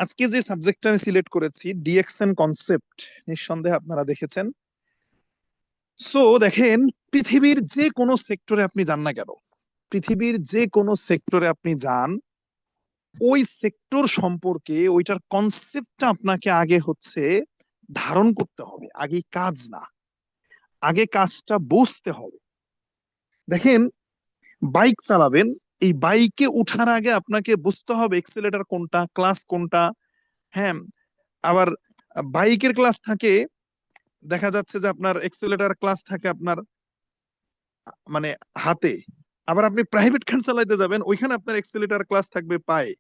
আজকে যে সাবজেক্টটা আমি সিলেক্ট করেছি ডিএক্সএন কনসেপ্ট, নিঃসন্দেহে আপনারা দেখেছেন। সো দেখেন, পৃথিবীর যে কোনো সেক্টরে আপনি যান না কেন, পৃথিবীর যে কোনো সেক্টরে আপনি যান, ওই সেক্টর সম্পর্কে ওইটার কনসেপ্টটা আপনাকে আগে ধারণ করতে হবে। আগে কাজ না, আগে কাজটা বুঝতে হবে। দেখেন, বাইক চালাবেন, এই বাইকে উঠার আগে আপনাকে বুঝতে হবে এক্সেলেটর কোনটা, ক্লাস কোনটা। হ্যাঁ, আবার বাইকের ক্লাস থাকে, দেখা যাচ্ছে যে আপনার এক্সেলেটর ক্লাস থাকে আপনার মানে হাতে। আবার আপনি প্রাইভেট কার চালাইতে যাবেন, ওইখানে আপনার এক্সেলেটর ক্লাস থাকবে পায়ে।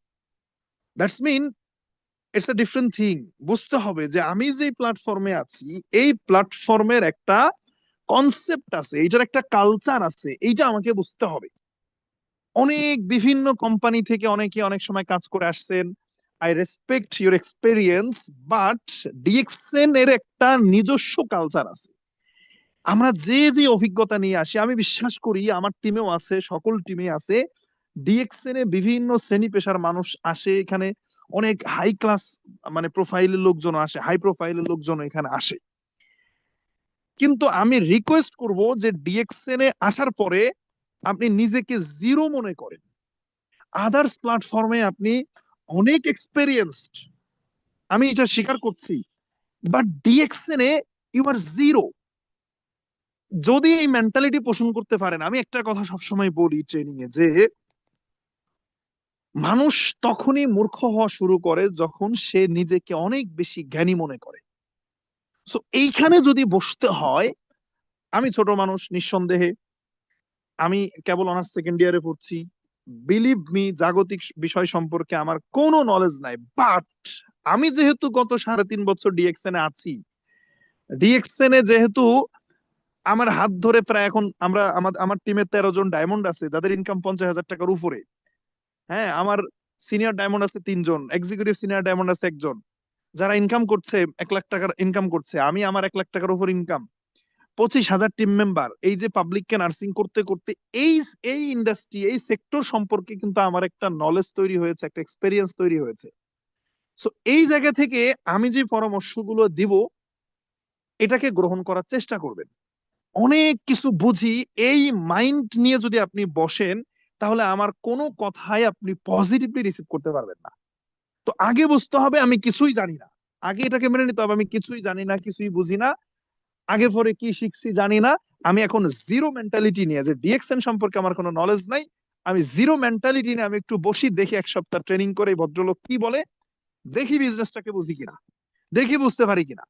That's mean it's a different thing. বুঝতে হবে যে আমি যে প্ল্যাটফর্মে আছি, এই প্ল্যাটফর্মের একটা কনসেপ্ট আছে, এইটার একটা কালচার আছে, এইটা আমাকে বুঝতে হবে। অনেক বিভিন্ন কোম্পানি থেকে অনেকে অনেক সময় কাজ করে আসছেন। I respect your experience, but DXN এর একটা নিজস্ব কালচার আছে। আমরা যে যে অভিজ্ঞতা নিয়ে আসি, আমি বিশ্বাস করি আমার টিমেও আছে, সকল টিমে আছে। ডিএক্সএন এ বিভিন্ন শ্রেণী পেশার মানুষ আসে এখানে, অনেক হাই ক্লাস মানে প্রোফাইলের লোকজন আসে, হাই প্রোফাইলের লোকজন এখানে আসে। কিন্তু আমি রিকোয়েস্ট করব যে ডিএক্সএন এ আসার পরে আপনি নিজেকে জিরো মনে করেন। আদার্স প্ল্যাটফর্মে আপনি অনেক এক্সপেরিয়েন্সড, আমি এটা স্বীকার করছি, বাট ডিএক্সএন এ ইউ আর জিরো। যদি এই মেন্টালিটি পোষণ করতে পারেন, আমি একটা কথা সবসময় বলি ট্রেনিং এ, যে মানুষ তখনই মূর্খ হওয়া শুরু করে যখন সে নিজেকে অনেক বেশি জ্ঞানী মনে করে। সো এইখানে যদি বসতে হয়, আমি ছোট মানুষ নিঃসন্দেহে, আমি কেবল অনার্স সেকেন্ড ইয়ারে পড়ছি, বিলিভ মি, জাগতিক বিষয় সম্পর্কে আমার কোনো নলেজ নাই। বাট আমি যেহেতু গত 3.5 বছর ডিএক্সএন এ আছি, ডিএক্সএন এ যেহেতু আমার হাত ধরে প্রায় এখন আমরা আমার টিমে 13 জন ডায়মন্ড আছে যাদের ইনকাম 50,000 টাকার উপরে। হ্যাঁ, আমার সিনিয়র ডায়মন্ড আছে 3 জন, এক্সিকিউটিভ সিনিয়র ডায়মন্ড আছে একজন, যারা ইনকাম করছে 1 লাখ টাকার ইনকাম করছে। আমি আমার 1 লাখ টাকার উপর ইনকাম, 25,000 টিম মেম্বার। এই যে পাবলিককে নার্সিং করতে করতে এই এই ইন্ডাস্ট্রি, এই সেক্টর সম্পর্কে কিন্তু আমার একটা নলেজ তৈরি হয়েছে, একটা এক্সপেরিয়েন্স তৈরি হয়েছে। সো এই জায়গা থেকে আমি যে পরামর্শগুলো দিব, এটাকে গ্রহণ করার চেষ্টা করবেন। অনেক কিছু বুঝি, এই মাইন্ড নিয়ে যদি আপনি বসেন, তাহলে আমার কোনো কথাই আপনি পজিটিভলি রিসিভ করতে পারবেন না। তো আগে বুঝতে হবে আমি কিছুই জানি না, আগে এটাকে মেনে নিতে হবে আমি কিছুই জানি না, কিছুই বুঝি না, আগে পরে কি শিখছি জানি না। আমি এখন জিরো মেন্টালিটি নিয়ে, যে ডিএক্সএন সম্পর্কে আমার কোনো নলেজ নাই, আমি জিরো মেন্টালিটি নিয়ে আমি একটু বসি, দেখি 1 সপ্তাহ ট্রেনিং করে এই ভদ্রলোক কি বলে, দেখি বিজনেসটাকে বুঝি কিনা, দেখি বুঝতে পারি কিনা।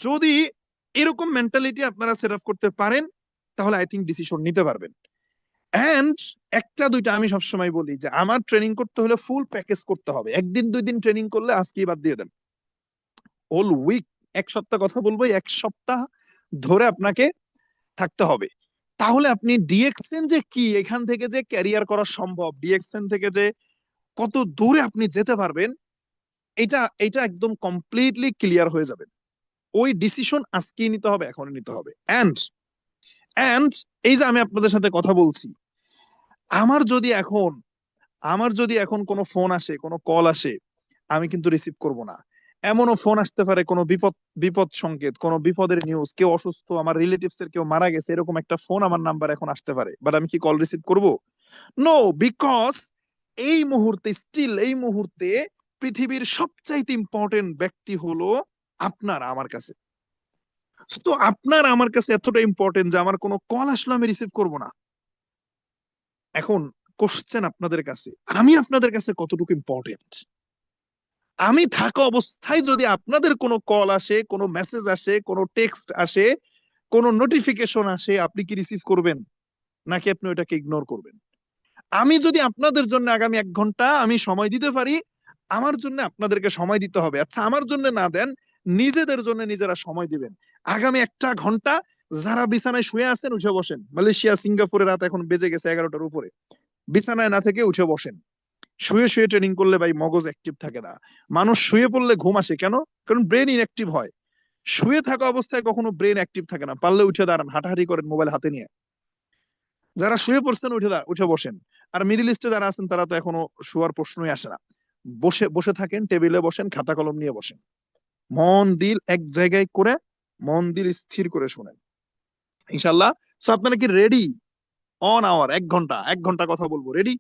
যদি এরকম মেন্টালিটি আপনারা সেট আপ করতে পারেন, তাহলে আই থিঙ্ক ডিসিশন নিতে পারবেন। এন্ড একটা দুইটা আমি সবসময় বলি যে আমার ট্রেনিং করতে হলে ফুল প্যাকেজ করতে হবে। একদিন 2 দিন ট্রেনিং করলে আজকেই বাদ দিয়ে দেন, হোল উইক, 1 সপ্তাহ কথা বলবো, 1 সপ্তাহ ধরে আপনাকে থাকতে হবে। তাহলে আপনি ডিএক্সএন যে কি, এখান থেকে যে ক্যারিয়ার করা সম্ভব, ডিএক্সএন থেকে যে কত দূরে আপনি যেতে পারবেন, এটা এটা একদম কমপ্লিটলি ক্লিয়ার হয়ে যাবে। ওই ডিসিশন আজকেই নিতে হবে, এখনই নিতে হবে। এন্ড এন্ড এই যে আমি আপনাদের সাথে কথা বলছি, আমার যদি এখন আমার যদি এখন কোনো ফোন আসে, কোনো কল আসে, আমি কিন্তু রিসিভ করব না। এমনও ফোন আসতে পারে, কোনো বিপদ বিপদ সংকেত, কোনো বিপদের নিউজ, কেউ অসুস্থ, আমার রিলেটিভস এর কেউ মারা গেছে, এরকম একটা ফোন আমার নাম্বার এখন আসতে পারে, বাট আমি কি কল রিসিভ করব? নো, বিকজ এই মুহূর্তে, স্টিল এই মুহূর্তে পৃথিবীর সবচাইতে ইম্পর্টেন্ট ব্যক্তি হলো আপনার আমার কাছে। তো আপনার আমার কাছে এতটা ইম্পর্টেন্ট যে আমার কোনো কল আসলে আমি রিসিভ করব না। এখন কোশ্চেন আপনাদের কাছে, আমি আপনাদের কাছে কতটুকু ইম্পর্টেন্ট? আমি থাকা অবস্থায় যদি আপনাদের কোনো কল আসে, কোনো মেসেজ আসে, কোনো টেক্সট আসে, কোনো নোটিফিকেশন আসে, আপনি কি রিসিভ করবেন, নাকি আপনি ওটাকে ইগনোর করবেন? আমি যদি আপনাদের জন্য আগামী 1 ঘন্টা আমি সময় দিতে পারি, আমার জন্য আপনাদেরকে সময় দিতে হবে। আচ্ছা, আমার জন্য না দেন, নিজেদের জন্য নিজেরা সময় দিবেন। আগামী 1 ঘন্টা যারা বিছানায় শুয়ে আছেন, উঠে বসেন। মালয়েশিয়া, সিঙ্গাপুরে রাত এখন বেজে গেছে 11টার উপরে। বিছানায় না থেকে উঠে বসেন। শুয়ে শুয়ে ট্রেনিং করলে ভাই মগজ অ্যাক্টিভ থাকে না। মানুষ শুয়ে পড়লে ঘুম আসে কেন? কারণ ব্রেন ইনঅ্যাক্টিভ হয়। শুয়ে থাকা অবস্থায় কখনো ব্রেন অ্যাক্টিভ থাকে না। পারলে উঠে দাঁড়ান, হাঁটাহাঁটি করেন মোবাইল হাতে নিয়ে। যারা শুয়ে পড়ছেন উঠে উঠে বসেন। আর মিডিল ইস্টে যারা আছেন তারা তো এখনো শোয়ার প্রশ্নই আসে না। বসে বসে থাকেন, টেবিলে বসেন, খাতা কলম নিয়ে বসেন, মন দিল এক জায়গায় করে, মন দিল স্থির করে শুনেন, ইনশাল্লাহ। সো আপনারা কি রেডি? অন আওয়ার, 1 ঘন্টা, 1 ঘন্টা কথা বলবো, রেডি?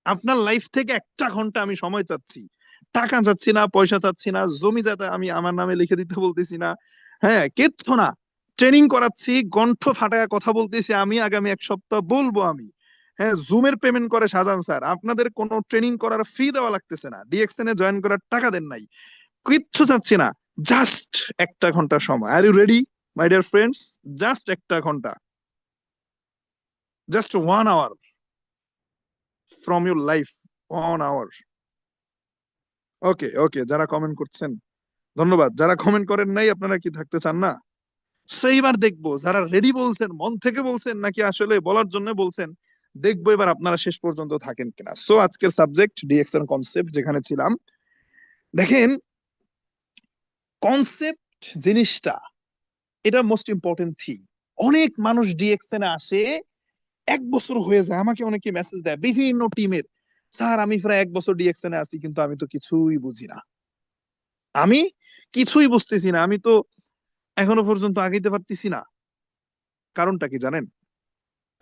আপনার লাইফ থেকে 1টা ঘন্টা আমি সময় চাচ্ছি, টাকা চাচ্ছি না, পয়সা চাচ্ছি না, জমি যাতে আমি আমার নামে লিখে দিতে বলতেছি না, হ্যাঁ কিচ্ছু না। ট্রেনিং করাচ্ছি, কণ্ঠ ফাটায় কথা বলতেছি আমি, আগামী 1 সপ্তাহ বলবো আমি। হ্যাঁ, জুমের পেমেন্ট করে শাহজাহান স্যার, আপনাদের কোনো ট্রেনিং করার ফি দেওয়া লাগতেছে না, ডিএক্সএন এ জয়েন করার টাকা দেন নাই, কিচ্ছু চাচ্ছি না, জাস্ট 1টা ঘন্টা সময়। Are you ready my dear friends? Just 1টা ঘন্টা, just 1 hour from your life, 1 hour. Okay okay, যারা কমেন্ট করছেন ধন্যবাদ, যারা কমেন্ট করেন নাই আপনারা কি থাকতে চান না? সেইবার দেখবো যারা রেডি বলছেন, মন থেকে বলছেন নাকি আসলে বলার জন্য বলছেন, দেখবো এবার আপনারা শেষ পর্যন্ত থাকেন কিনা। সো আজকের সাবজেক্ট ডিএক্সএন কনসেপ্ট, যেখানে ছিলাম, দেখেন কনসেপ্ট জিনিসটা, এটা মোস্ট ইম্পর্টেন্ট থিং। অনেক মানুষ ডিএক্সএন এ আসে, 1 বছর হয়ে যায়, আমাকে অনেকে মেসেজ দেয় বিভিন্ন টিমের, স্যার আমি প্রায় 1 বছর ডিএক্সএন এ আছি কিন্তু আমি তো কিছুই বুঝি না, আমি কিছুই বুঝতেছি না, আমি তো এখনো পর্যন্ত আগাইতে পারতেছি না। কারণটা কি জানেন?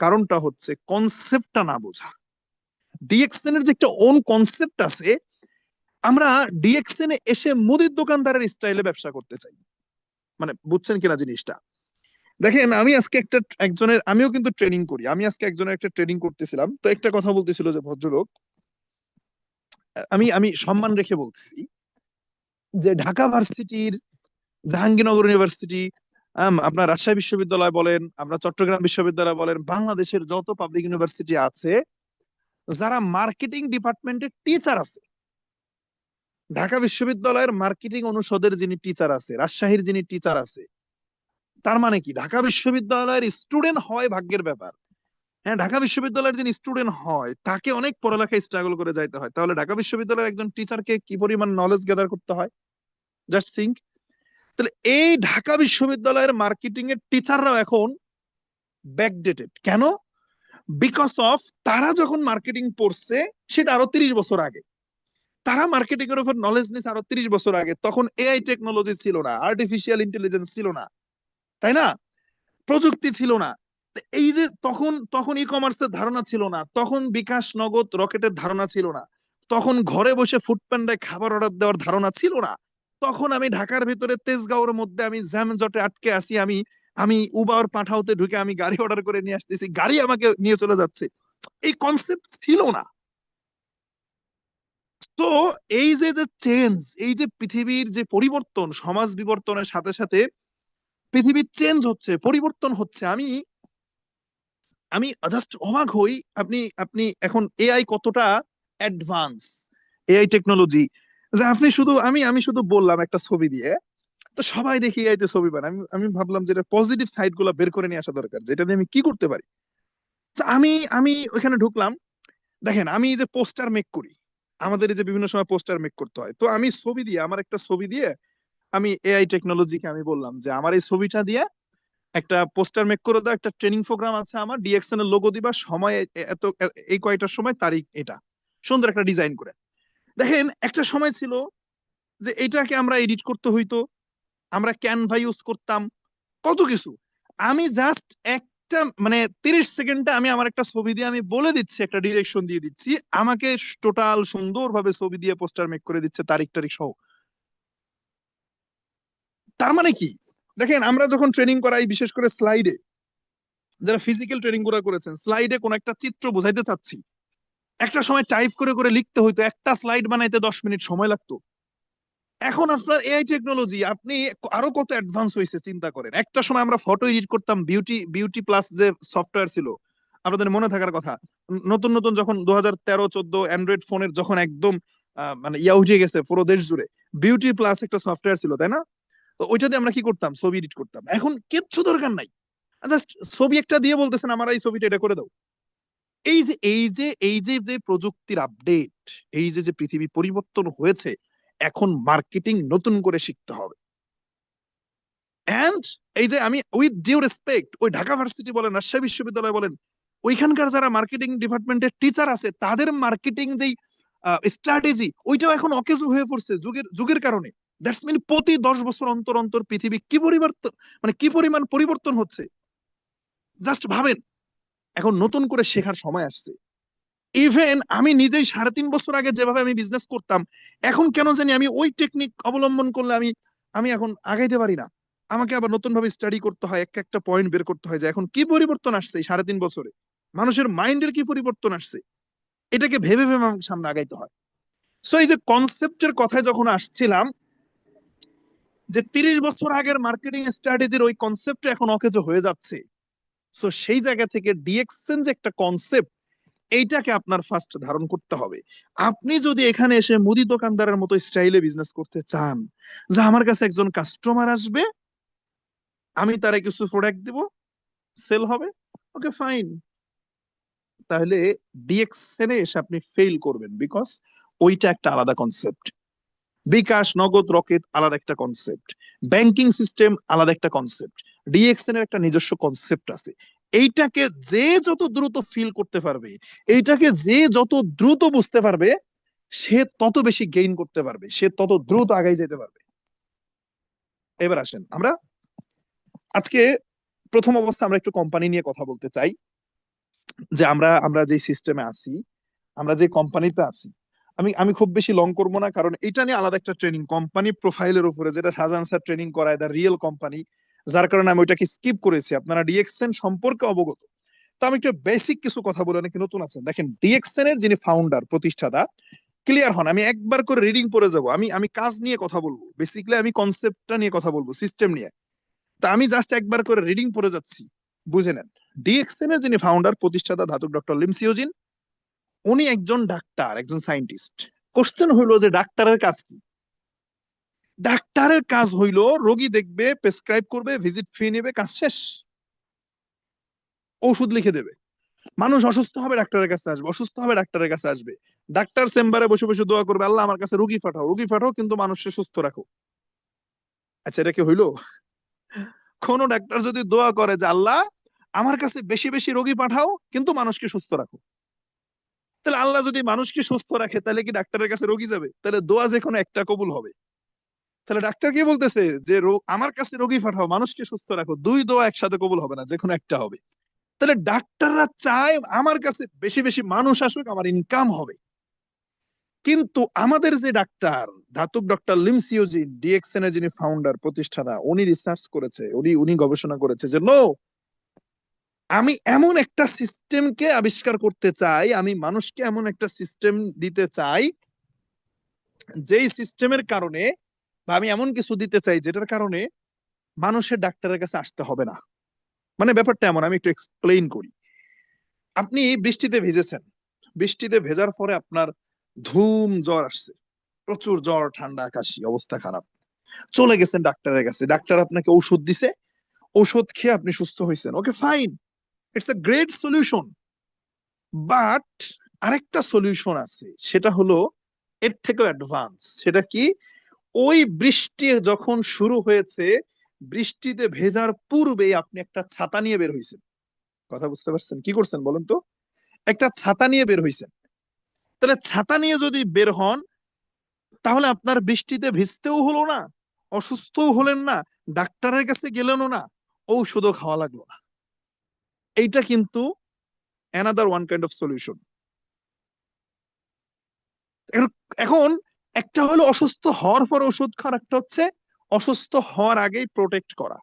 কারণটা হচ্ছে কনসেপ্টটা না বোঝা। ডিএক্সএন এর যে একটা ওন কনসেপ্ট আছে, আমরা ডিএক্সএন এ এসে মুদির দোকানদারের স্টাইলে ব্যবসা করতে চাই, মানে বুঝছেন কিনা জিনিসটা? দেখেন আমি আজকে একজনের, আমিও কিন্তু ট্রেনিং করি, আমি আজকে একজনের একটা ট্রেনিং করতেছিলাম, তো একটা কথা বলতেছিল যে ভদ্রলোক, আমি আমি সম্মান রেখে বলতেছি, যে ঢাকা ভার্সিটির, জাহাঙ্গীরনগর ইউনিভার্সিটি, আপনার রাজশাহী বিশ্ববিদ্যালয় বলেন, আপনার চট্টগ্রাম বিশ্ববিদ্যালয় বলেন, বাংলাদেশের যত পাবলিক ইউনিভার্সিটি আছে, যারা মার্কেটিং ডিপার্টমেন্টের টিচার আছে, ঢাকা বিশ্ববিদ্যালয়ের মার্কেটিং অনুষদের যিনি টিচার আছে, রাজশাহীর যিনি টিচার আছে, তার মানে কি ঢাকা বিশ্ববিদ্যালয়ের স্টুডেন্ট হয় ভাগ্যের ব্যাপার। হ্যাঁ, ঢাকা বিশ্ববিদ্যালয়ের যিনি স্টুডেন্ট হয় তাকে অনেক পড়ালেখায় স্ট্রাগল করে যাইতে হয়, তাহলে ঢাকা বিশ্ববিদ্যালয়ের একজন টিচারকে কি পরিমাণ নলেজ গ্যাদার করতে হয়, জাস্ট থিঙ্ক। তাহলে এই ঢাকা বিশ্ববিদ্যালয়ের মার্কেটিং এর টিচাররাও এখন ব্যাকডেটেড কেন? বিকজ অফ তারা যখন মার্কেটিং পড়ছে সেটা আরো 30 বছর আগে, তারা মার্কেটিং এর উপর নলেজ নিছে আরো 30 বছর আগে, তখন এআই টেকনোলজি ছিল না, আর্টিফিশিয়াল ইন্টেলিজেন্স ছিল না, তাই না? প্রযুক্তি ছিল না। তো এই যে তখন তখন ই কমার্সের ধারণা ছিল না, তখন বিকাশ নগদ রকেটের ধারণা ছিল না, তখন ঘরে বসে ফুড প্যান্ডায় খাবার অর্ডার দেওয়ার ধারণা ছিল না, তখন আমি ঢাকার ভিতরে তেজগাঁওর মধ্যে আমি জ্যাম জটে আটকে আছি, আমি আমি উবার পাঠাওতে ঢুকে আমি গাড়ি অর্ডার করে নিয়ে আসতেছি, গাড়ি আমাকে নিয়ে চলে যাচ্ছে, এই কনসেপ্ট ছিল না। তো এই যে যে চেঞ্জ, এই যে পৃথিবীর যে পরিবর্তন, সমাজ বিবর্তনের সাথে সাথে পৃথিবীর চেঞ্জ হচ্ছে, পরিবর্তন হচ্ছে, আমি আমি জাস্ট অবাক হই। আপনি আপনি এখন এআই কতটা অ্যাডভান্স, এআই টেকনোলজি, যে আপনি শুধু, আমি আমি শুধু বললাম একটা ছবি দিয়ে, তো সবাই দেখি এআই তে ছবি বানায়, আমি আমি ভাবলাম যে এটা পজিটিভ সাইড গুলো বের করে নিয়ে আসা দরকার, যেটা দিয়ে আমি কি করতে পারি। তো আমি আমি ওইখানে ঢুকলাম, দেখেন আমি এই যে পোস্টার মেক করি, আমাদের এই যে বিভিন্ন সময় পোস্টার মেক করতে হয়, তো আমি ছবি দিয়ে, আমার একটা ছবি দিয়ে আমি এআই টেকনোলজিকে আমি বললাম যে আমার এই ছবিটা দিয়ে একটা পোস্টার মেক করে দাও, একটা ট্রেনিং প্রোগ্রাম আছে আমার, ডিএক্সএন এর লোগো দিবা, সময় এত এই কয়টার সময়, তারিখ এটা, সুন্দর একটা ডিজাইন করে। দেখেন একটা সময় ছিল যে এটাকে আমরা এডিট করতে হইতো, আমরা ক্যানভা ইউজ করতাম, কত কিছু। আমি জাস্ট একটা মানে 30 সেকেন্ডে আমি আমার একটা ছবি দিয়ে আমি বলে দিচ্ছি, একটা ডিরেকশন দিয়ে দিচ্ছি, আমাকে টোটাল সুন্দরভাবে ছবি দিয়ে পোস্টার মেক করে দিচ্ছে, তারিখ টারিখ সহ। তার মানে কি? দেখেন আমরা যখন ট্রেনিং করাই, বিশেষ করে স্লাইডে, যারা ফিজিক্যাল ট্রেনিং গুলো করেছেন, স্লাইডে কোন একটা চিত্র বোঝাইতে চাচ্ছি, একটা সময় টাইপ করে করে লিখতে হইতো, একটা স্লাইড বানাইতে 10 মিনিট সময় লাগতো। এখন আপনার এআই টেকনোলজি, আপনি আরো কত অ্যাডভান্স হয়েছে চিন্তা করেন। একটা সময় আমরা ফটো এডিট করতাম, বিউটি বিউটি প্লাস যে সফটওয়্যার ছিল, আপনাদের মনে থাকার কথা, নতুন নতুন যখন 2013-14 অ্যান্ড্রয়েড ফোনের যখন একদম মানে ইয়া উঠে গেছে পুরো দেশ জুড়ে, বিউটি প্লাস একটা সফটওয়্যার ছিল, তাই না? তো ওইটা দিয়ে আমরা কি করতাম, ছবি এডিট করতাম। এখন কিচ্ছু দরকার নাই, জাস্ট ছবি একটা দিয়ে বলতেছেন আমার এই ছবিটা এটা করে দাও। এই যে যে প্রযুক্তির আপডেট, এই যে যে পৃথিবী পরিবর্তন হয়েছে, এখন মার্কেটিং নতুন করে শিখতে হবে। এন্ড এই যে আমি উইথ ডিউ রেসপেক্ট, ওই ঢাকা ভার্সিটি বলেন, রাজশাহী বিশ্ববিদ্যালয় বলেন, ওইখানকার যারা মার্কেটিং ডিপার্টমেন্টের টিচার আছে, তাদের মার্কেটিং যেই স্ট্র্যাটেজি, ওইটাও এখন অকেজো হয়ে পড়ছে যুগের যুগের কারণে। দ্যাটস মিন প্রতি 10 বছর অন্তর অন্তর পৃথিবী কি পরিবর্তন, মানে কি পরিমাণ পরিবর্তন হচ্ছে জাস্ট ভাবেন। এখন নতুন করে শেখার সময় আসছে। ইভেন আমি নিজেই 3.5 বছর আগে যেভাবে আমি বিজনেস করতাম, এখন কেন জানি আমি ওই টেকনিক অবলম্বন করলে আমি আমি এখন আগাইতে পারি না। আমাকে আবার নতুন ভাবে স্টাডি করতে হয়, একটা একটা পয়েন্ট বের করতে হয় যে এখন কি পরিবর্তন আসছে এই 3.5 বছরে, মানুষের মাইন্ডের কি পরিবর্তন আসছে, এটাকে ভেবে ভেবে আমাকে সামনে আগাইতে হয়। সো এই যে কনসেপ্টের কথায় যখন আসছিলাম, যে 30 বছর আগের মার্কেটিং স্ট্র্যাটেজির ওই কনসেপ্ট এখন অকেজো হয়ে যাচ্ছে। সো সেই জায়গা থেকে ডিএক্সএন যে একটা কনসেপ্ট, এইটাকে আপনার ফার্স্ট ধারণ করতে হবে। আপনি যদি এখানে এসে মুদি দোকানদারের মতো স্টাইলে বিজনেস করতে চান, যে আমার কাছে একজন কাস্টমার আসবে, আমি তারে কিছু প্রোডাক্ট দিব, সেল হবে, ওকে ফাইন, তাহলে ডিএক্সএন এ এসে আপনি ফেল করবেন, বিকজ ওইটা একটা আলাদা কনসেপ্ট। বিকাশ, নগদ, রকেট আলাদা একটা কনসেপ্ট, ব্যাংকিং সিস্টেম আলাদা একটা কনসেপ্ট, ডিএক্সএন এর একটা নিজস্ব কনসেপ্ট আছে। এইটাকে যে যত দ্রুত ফিল করতে পারবে, এইটাকে যে যত দ্রুত বুঝতে পারবে, সে তত বেশি গেইন করতে পারবে, সে তত দ্রুত আগাই যেতে পারবে। এবার আসেন আমরা আজকে প্রথম অবস্থা আমরা একটু কোম্পানি নিয়ে কথা বলতে চাই, যে আমরা আমরা যে সিস্টেমে আছি, আমরা যে কোম্পানিতে আছি। আমি আমি খুব বেশি লং করবো না, কারণ এটা নিয়ে আলাদা একটা ট্রেনিং কোম্পানি প্রোফাইলের উপরে, যেটা শাহজাহান স্যার ট্রেনিং করায়, দ্য রিয়েল কোম্পানি, যার কারণে আমি ওইটাকে স্কিপ করেছি। আপনারা ডিএক্সএন সম্পর্কে অবগত, তো আমি একটু বেসিক কিছু কথা বলে, অনেকে নতুন আছেন। দেখেন, ডিএক্সএন এর যিনি ফাউন্ডার, প্রতিষ্ঠাতা, ক্লিয়ার হন। আমি একবার করে রিডিং পড়ে যাব, আমি আমি কাজ নিয়ে কথা বলবো, বেসিক্যালি আমি কনসেপ্টটা নিয়ে কথা বলবো, সিস্টেম নিয়ে। তা আমি জাস্ট একবার করে রিডিং পড়ে যাচ্ছি, বুঝে নেন। ডিএক্সএন এর যিনি ফাউন্ডার, প্রতিষ্ঠাতা, ধাতুক ডক্টর লিম সিওজিন, উনি একজন ডাক্তার, একজন সায়েন্টিস্ট। কোশ্চেন হইলো যে ডাক্তারের কাজ কি? ডাক্তারের কাজ হইলো রোগী দেখবে, প্রেসক্রাইব করবে, ভিজিট ফি নেবে, কাজ শেষ, ওষুধ লিখে দেবে। মানুষ অসুস্থ হবে, ডাক্তারের কাছে আসবে, অসুস্থ হবে, ডাক্তারের কাছে আসবে। ডাক্তার চেম্বারে বসে বসে দোয়া করবে, আল্লাহ আমার কাছে রোগী পাঠাও, রোগী পাঠাও, কিন্তু মানুষকে সুস্থ রাখো। আচ্ছা, এটা কি হইলো? কোন ডাক্তার যদি দোয়া করে যে আল্লাহ আমার কাছে বেশি বেশি রোগী পাঠাও, কিন্তু মানুষকে সুস্থ রাখো, তাহলে আল্লাহ যদি মানুষকে সুস্থ রাখে, তাহলে কি ডাক্তারের কাছে রোগী যাবে? তাহলে দোয়া যে কোনো একটা কবুল হবে। তাহলে ডাক্তার কি বলতেছে যে আমার কাছে রোগী পাঠাও, মানুষকে সুস্থ রাখো, দুই দোয়া একসাথে কবুল হবে না, যে কোনো একটা হবে। তাহলে ডাক্তাররা চায় আমার কাছে বেশি বেশি মানুষ আসুক, আমার ইনকাম হবে। কিন্তু আমাদের যে ডাক্তার, ধাতুক ডক্টর লিম সিওজিন, ডিএক্সএন এর যিনি ফাউন্ডার, প্রতিষ্ঠাতা, উনি রিসার্চ করেছে, উনি উনি গবেষণা করেছে যে নো, আমি এমন একটা সিস্টেমকে আবিষ্কার করতে চাই, আমি মানুষকে এমন একটা সিস্টেম দিতে চাই, যেই সিস্টেমের কারণে, বা আমি এমন কিছু দিতে চাই যেটার কারণে মানুষের ডাক্তারের কাছে আসতে হবে না। মানে ব্যাপারটা এমন, আমি একটু এক্সপ্লেইন করি। আপনি বৃষ্টিতে ভিজেছেন, বৃষ্টিতে ভেজার পরে আপনার ধুম জ্বর আসছে, প্রচুর জ্বর, ঠান্ডা, কাশি, অবস্থা খারাপ। চলে গেছেন ডাক্তারের কাছে, ডাক্তার আপনাকে ঔষধ দিছে, ঔষধ খেয়ে আপনি সুস্থ হয়েছেন, okay fine, it's a great solution. But আরেকটা সলিউশন আছে, সেটা হলো এর থেকেও অ্যাডভান্স। সেটা কি? ওই বৃষ্টি যখন শুরু হয়েছে, বৃষ্টিতে ভেজার পূর্বেই আপনি একটা ছাতা নিয়ে বের হয়েছেন। কথা বুঝতে পারছেন? কি করছেন বলেন তো? একটা ছাতা নিয়ে বের হয়েছেন। তাহলে ছাতা নিয়ে যদি বের হন, তাহলে আপনার বৃষ্টিতে ভিজতেও হলো না, অসুস্থও হলেন না, ডাক্তারের কাছে গেলেনও না, ঔষধও খাওয়া লাগলো না। এইটা কিন্তু another one kind of solution. এখন একটা হলো অসুস্থ হওয়ার পর ওষুধ খাওয়ার, একটা হচ্ছে অসুস্থ হওয়ার আগেই প্রোটেক্ট করা।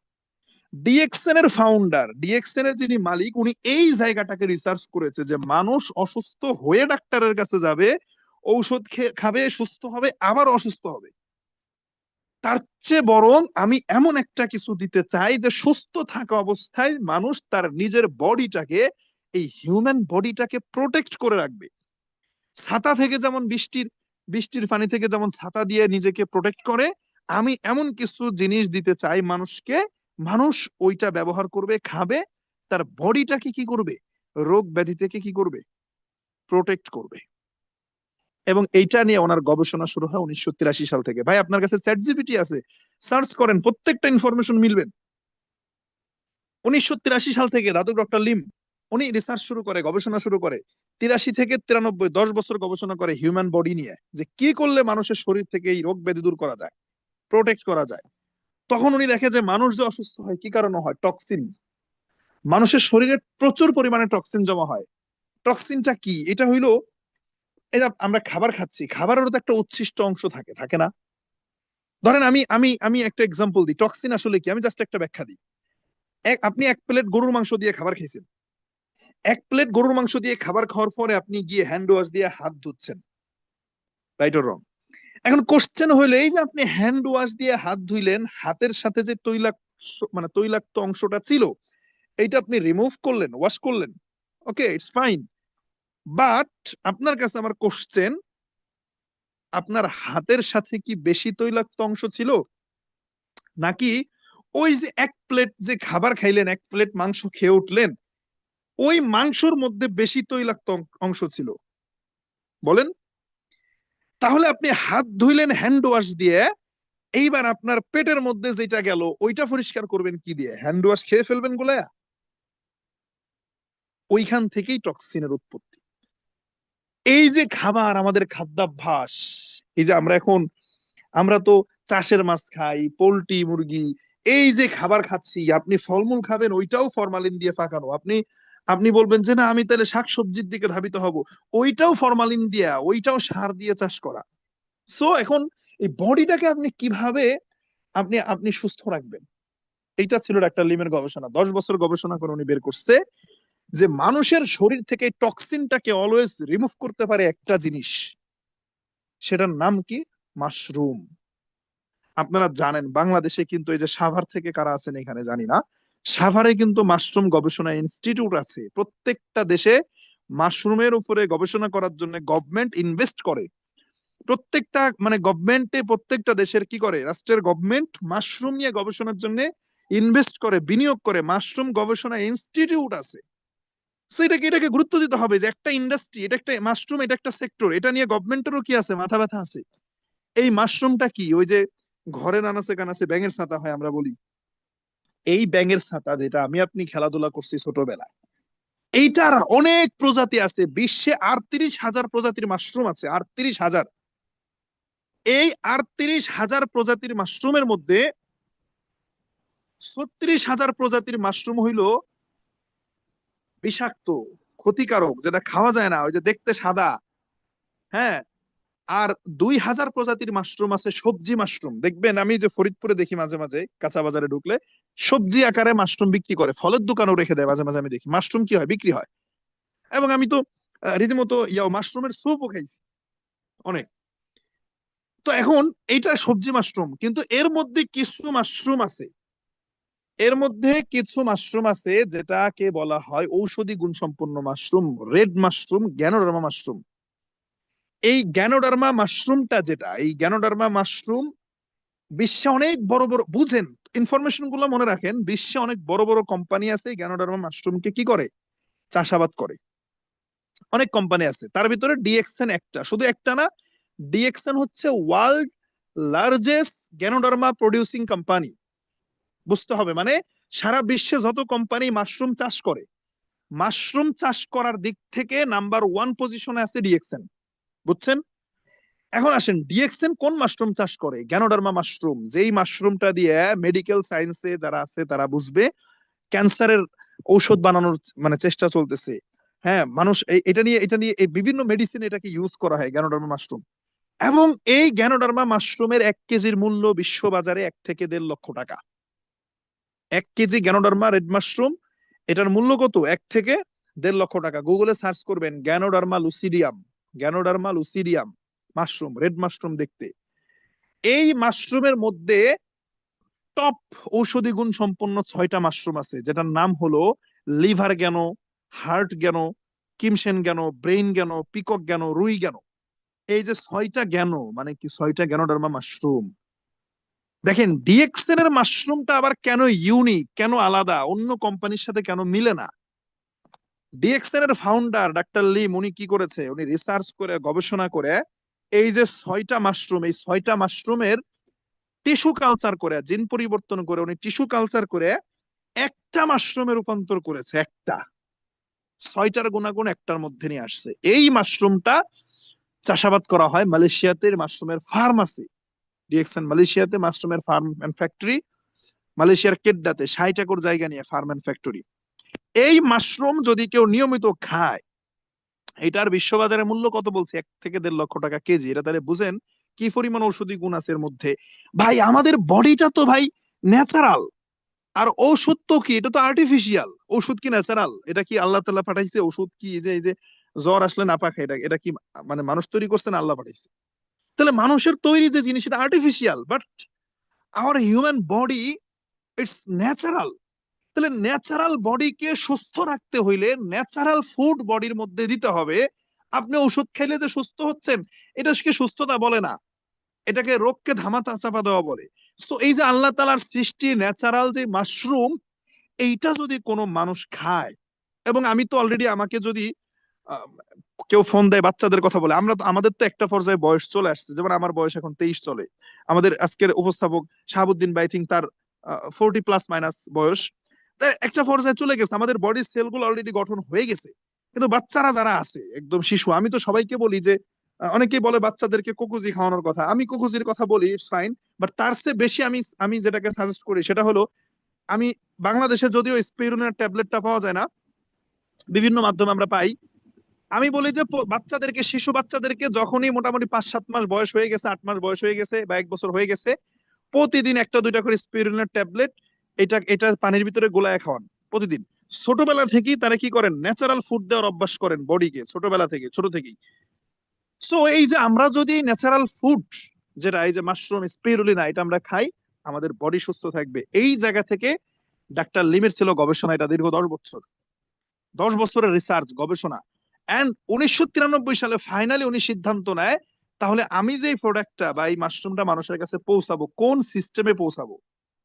ডিএক্সএন এর ফাউন্ডার, ডিএক্সএন এর যিনি মালিক, উনি এই জায়গাটাকে রিসার্চ করেছে যে মানুষ অসুস্থ হয়ে ডাক্তারের কাছে যাবে, ঔষধ খাবে, সুস্থ হবে, আবার অসুস্থ হবে। তার চেয়ে বরং আমি এমন একটা কিছু দিতে চাই যে সুস্থ থাকা অবস্থায় মানুষ তার নিজের বডিটাকে, এই হিউম্যান বডিটাকে প্রোটেক্ট করে রাখবে। ছাতা থেকে যেমন বৃষ্টির বৃষ্টির পানি থেকে যেমন ছাতা দিয়ে নিজেকে প্রোটেক্ট করে, আমি এমন কিছু জিনিস দিতে চাই মানুষকে, মানুষ ওইটা ব্যবহার করবে, খাবে, তার বডিটাকে কি করবে, রোগ ব্যাধি থেকে কি করবে, প্রোটেক্ট করবে। এবং এইটা নিয়ে ওনার গবেষণা শুরু হয় 1983 সাল থেকে। ভাই, আপনার কাছে চ্যাট জিপিটি আছে, সার্চ করেন, প্রত্যেকটা ইনফরমেশন মিলবেন। 1983 সাল থেকে ধাতুক ডক্টর লিম, উনি রিসার্চ শুরু করে, গবেষণা শুরু করে। 83 থেকে 93, 10 বছর গবেষণা করে হিউম্যান বডি নিয়ে, যে কি করলে মানুষের শরীর থেকে এই রোগ ব্যাধি দূর করা যায়, প্রোটেক্ট করা যায়। তখন উনি দেখে যে মানুষ যে অসুস্থ হয় কি কারণে হয়, টক্সিন। মানুষের শরীরে প্রচুর পরিমাণে টক্সিন জমা হয়। টক্সিনটা কি? এটা হইলো, এই যে আমরা খাবার খাচ্ছি, খাবারেরও তো একটা উচ্ছিষ্ট অংশ থাকে, থাকে না? ধরেন আমি আমি আমি একটা এক্সাম্পল দিই, টক্সিন আসলে কি, আমি জাস্ট একটা ব্যাখ্যা দিই। আপনি 1 প্লেট গরুর মাংস দিয়ে খাবার খাইছেন, 1 প্লেট গরুর মাংস দিয়ে খাবার খাওয়ার পরে আপনি গিয়ে হ্যান্ড ওয়াশ দিয়ে হাত ধুচ্ছেন, রাইট অর রং? এখন কোশ্চেন হইলো, এই যে আপনি হ্যান্ড ওয়াশ দিয়ে হাত ধুইলেন, হাতের সাথে যে তৈলাক্ত অংশটা ছিল, এইটা আপনি রিমুভ করলেন, ওয়াশ করলেন, ওকে, ইটস ফাইন। বাট আপনার কাছে আমার কোশ্চেন, আপনার হাতের সাথে কি বেশি তৈলাক্ত অংশ ছিল, নাকি ওই যে 1 প্লেট যে খাবার খাইলেন, 1 প্লেট মাংস খেয়ে উঠলেন, ওই মাংসর মধ্যে বেশি তৈলাক্ত অংশ ছিল? বলেন। তাহলে আপনি হাত ধুইলেন হ্যান্ড ওয়াশ দিয়ে, এইবার আপনার পেটের মধ্যে যেটা গেল ওইটা পরিষ্কার করবেন কি দিয়ে? হ্যান্ড ওয়াশ খেয়ে ফেলবেন গোলায়া? ওইখান থেকেই টক্সিনের উৎপত্তি। এই যে খাবার, আমাদের খাদ্যাভ্যাস, এই যে আমরা তো চাষের মাছ খাই, পোল্ট্রি, মুরগি, এই যে খাবার খাচ্ছি, আপনি ফলমূল খাবেন, ওইটাও ফরমালিন দিয়ে পাকানো। আপনি আপনি বলবেন যে না, আমি তাহলে শাকসবজির দিকে ধাবিত হব, ওইটাও ফরমালিন দিয়া, ওইটাও সার দিয়ে চাষ করা। সো এখন এই বডিটাকে আপনি কিভাবে আপনি আপনি সুস্থ রাখবেন, এইটা ছিল ডাক্তার লিমের গবেষণা। 10 বছর গবেষণা করে উনি বের করছে যে মানুষের শরীর থেকে টক্সিনটাকে অলওয়েজ রিমুভ করতে পারে একটা জিনিস, সেটার নাম কি? মাশরুম। আপনারা জানেন বাংলাদেশে কিন্তু, এই যে সাভার থেকে কারা আছেন এখানে জানি না, সাভারে কিন্তু মাশরুম গবেষণা ইনস্টিটিউট আছে। প্রত্যেকটা দেশে মাশরুমের উপরে গবেষণা করার জন্য গভর্নমেন্ট ইনভেস্ট করে। প্রত্যেকটা মানে গভর্নমেন্টে, প্রত্যেকটা দেশের কি করে, রাষ্ট্রের গভর্নমেন্ট মাশরুম নিয়ে গবেষণার জন্য ইনভেস্ট করে, বিনিয়োগ করে। মাশরুম গবেষণা ইনস্টিটিউট আছে। সো এটাকে গুরুত্ব দিতে হবে যে একটা ইন্ডাস্ট্রি, এটা একটা মাশরুম, এটা একটা সেক্টর, এটা নিয়ে গভর্নমেন্টেরও কি আছে, মাথা ব্যথা আছে। এই মাশরুমটা কি, ওই যে ঘরের আনাচে কানাচে ব্যাঙের ছাতা হয় আমরা বলি, এই ব্যাঙের ছাতা যেটা আমি আপনি খেলাধুলা করছি ছোটবেলায়, এইটার অনেক প্রজাতি আছে। বিশ্বে 38,000 প্রজাতির মাশরুম আছে, 38,000। এই 38,000 প্রজাতির মাশরুমের মধ্যে 36,000 প্রজাতির মাশরুম হইল বিষাক্ত, ক্ষতিকারক, যেটা খাওয়া যায় না, ওই যে দেখতে সাদা। হ্যাঁ। আর 2,000 প্রজাতির মাশরুম আছে সবজি মাশরুম। দেখবেন আমি যে ফরিদপুরে দেখি মাঝে মাঝে কাঁচা বাজারে ঢুকলে সবজি আকারে মাশরুম বিক্রি করে, ফলের দোকানও রেখে দেয় মাঝে মাঝে, আমি দেখি মাশরুম কি হয়, বিক্রি হয়। এবং আমি তো রীতিমতো মাশরুমের স্যুপও খাইছি অনেক। তো এখন এইটা সবজি মাশরুম, কিন্তু এর মধ্যে কিছু মাশরুম আছে যেটাকে বলা হয় ঔষধি গুণসম্পন্ন mushroom, red mushroom, ganoderma mushroom. এই গ্যানোডার্মা মাশরুমটা, যেটা এই গ্যানোডার্মা মাশরুম, বিশ্বে অনেক বড় বড়, বুঝেন ইনফরমেশন গুলো মনে রাখেন, বিশ্বে অনেক বড় বড় কোম্পানি আছে গ্যানোডার্মা মাশরুমকে কি করে, চাষাবাদ করে। অনেক কোম্পানি আছে, তার ভিতরে ডিএক্সএন একটা, শুধু একটা না, ডিএক্সএন হচ্ছে world largest Ganoderma producing company. বুঝতে হবে মানে, সারা বিশ্বে যত কোম্পানি মাশরুম চাষ করে, মাশরুম চাষ করার দিক থেকে নাম্বার 1 পজিশনে আছে ডিএক্সএন। বুঝছেন? এখন আসেন, ডিএক্সএন কোন মাশরুম চাষ করে? Ganoderma mushroom. যেই মাশরুমটা দিয়ে মেডিকেল সায়েন্সে যারা আছে তারা বুঝবে, ক্যান্সারের ঔষধ বানানোর মানে চেষ্টা চলতেছে। হ্যাঁ, মানুষ এটা নিয়ে এই বিভিন্ন মেডিসিন এটাকে ইউজ করা হয়, গ্যানোডার্মা মাশরুম। এবং এই গ্যানোডার্মা মাশরুমের 1 কেজির মূল্য বিশ্ববাজারে 1 থেকে 1.5 লক্ষ টাকা। 1 কেজি গ্যানোডার্মা রেড মাশরুম, এটার মূল্য কত? 1 থেকে 1.5 লক্ষ টাকা। গুগলে সার্চ করবেন ganoderma lucidum, ganoderma lucidum mushroom, red mushroom দেখতে। এই মাশরুমের মধ্যে টপ ঔষধি গুণ সম্পন্ন 6টা মাশরুম আছে, যেটার নাম হলো লিভার গ্যানো, হার্ট গ্যানো, কিমসেন গ্যানো, ব্রেইন গ্যানো, পিকক গ্যানো, রুই গ্যানো। এই যে 6টা গ্যানো মানে কি, 6টা গ্যানোডার্মা মাশরুম। দেখেন ডিএক্সএন এর মাশরুমটা আবার কেন ইউনিক, কেন আলাদা, অন্য কোম্পানির সাথে কেন মিলে না? ডিএক্সএন এর ফাউন্ডার ডাক্তার লিম উনি কি করেছে, উনি রিসার্চ করে, গবেষণা করে, এই যে 6টা মাশরুম, এই 6টা মাশরুমের টিস্যু কালচার করে, জিন পরিবর্তন করে উনি টিস্যু কালচার করে একটা মাশরুমে রূপান্তর করেছে, একটা। 6টার গুণাগুণ একটার মধ্যে নিয়ে আসছে। এই মাশরুমটা চাষাবাদ করা হয় মালয়েশিয়াতে, মাশরুমের ফার্ম আছে ডিএক্সএন মালয়েশিয়াতে, মাশরুমের ফার্ম এন্ড ফ্যাক্টরি মালয়েশিয়ার কেড্ডাতে 60 একর জায়গা নিয়ে ফার্ম এন্ড ফ্যাক্টরি। এই মাশরুম যদি কেউ নিয়মিত খায়, এটার বিশ্ববাজারে মূল্য কত বলছে, 1 থেকে 1.5 লক্ষ টাকা কেজি। এটা তাহলে বুঝেন কি পরিমাণ ঔষধি গুণ আছে এর মধ্যে। ভাই আমাদের বডিটা তো ভাই ন্যাচারাল, আর ঔষধ তো কি, এটা তো আর্টিফিশিয়াল। ওষুধ কি ন্যাচারাল? এটা কি আল্লাহ তাআলা পাঠাইছে? ওষুধ কি এই যে জ্বর আসলে না পাকে, এটা এটা কি মানে মানুষ তৈরি করছে না আল্লাহ পাঠাইছে? তাহলে মানুষের তৈরি যে জিনিস এটা artificial, but hour human body it's natural. তাহলে ন্যাচারাল বডিকে সুস্থ রাখতে হইলে ন্যাচারাল ফুড বডির মধ্যে দিতে হবে। আপনি ওষুধ খাইলে যে সুস্থ হচ্ছেন, এটাকে সুস্থতা বলে না, এটাকে রোগকে ধামাতা চাপা দেওয়া বলে। সো এই যে আল্লাহ তাআলার সৃষ্টি ন্যাচারাল যে মাশরুম, এইটা যদি কোনো মানুষ খায়, এবং আমি তো অলরেডি, আমাকে যদি আহ, কেউ ফোন দেয় বাচ্চাদের কথা বলে, আমরা তো, আমাদের তো একটা পর্যায়ে বয়স চলে আসছে, যেমন আমার বয়স এখন 23 চলে। আমাদের আজকের উপস্থাপক শাহাবুদ্দিন ভাই থিঙ্ক তার 40 প্লাস মাইনাস বয়স। তাই একটা পর্যায়ে চলে গেছে, আমাদের বডির সেলগুলো অলরেডি গঠন হয়ে গেছে। কিন্তু বাচ্চারা যারা আছে একদম শিশু, আমি তো সবাইকে বলি যে অনেকেই বলে বাচ্চাদেরকে কোকুজি খাওয়ানোর কথা, আমি কোকুজির কথা বলি, ইটস ফাইন। বাট তার চেয়ে বেশি আমি আমি যেটাকে সাজেস্ট করি সেটা হলো, আমি বাংলাদেশে যদিও স্পিরুলিনার ট্যাবলেটটা পাওয়া যায় না, বিভিন্ন মাধ্যমে আমরা পাই। আমি বলি যে বাচ্চাদেরকে, শিশু বাচ্চাদেরকে যখনই মোটামুটি 5-7 মাস বয়স হয়ে গেছে, 8 মাস বয়স হয়ে গেছে বা 1 বছর হয়ে গেছে, প্রতিদিন 1-2টা করে স্পিরুলিনার ট্যাবলেট এটা এটা পানির ভিতরে গোলায় খাওয়ান প্রতিদিন। ছোটবেলা থেকেই তারা কি করেন, ন্যাচারাল ফুড দেওয়ার অভ্যাস করেন বডিকে, ছোটবেলা থেকে, ছোট থেকেই। সো এই যে আমরা যদি ন্যাচারাল ফুড, যেটা এই যে মাশরুম স্পিরুলিনা, এটা আমরা খাই, আমাদের বডি সুস্থ থাকবে। এই জায়গা থেকে ডাক্তার লিমের ছিল গবেষণা, এটা দীর্ঘ 10 বছর, 10 বছরের রিসার্চ গবেষণা। এন্ড 1993 সালে ফাইনালি উনি সিদ্ধান্ত নেয়, তাহলে আমি যে প্রোডাক্টটা বা এই মাশরুমটা মানুষের কাছে পৌঁছাবো, কোন সিস্টেমে পৌঁছাবো?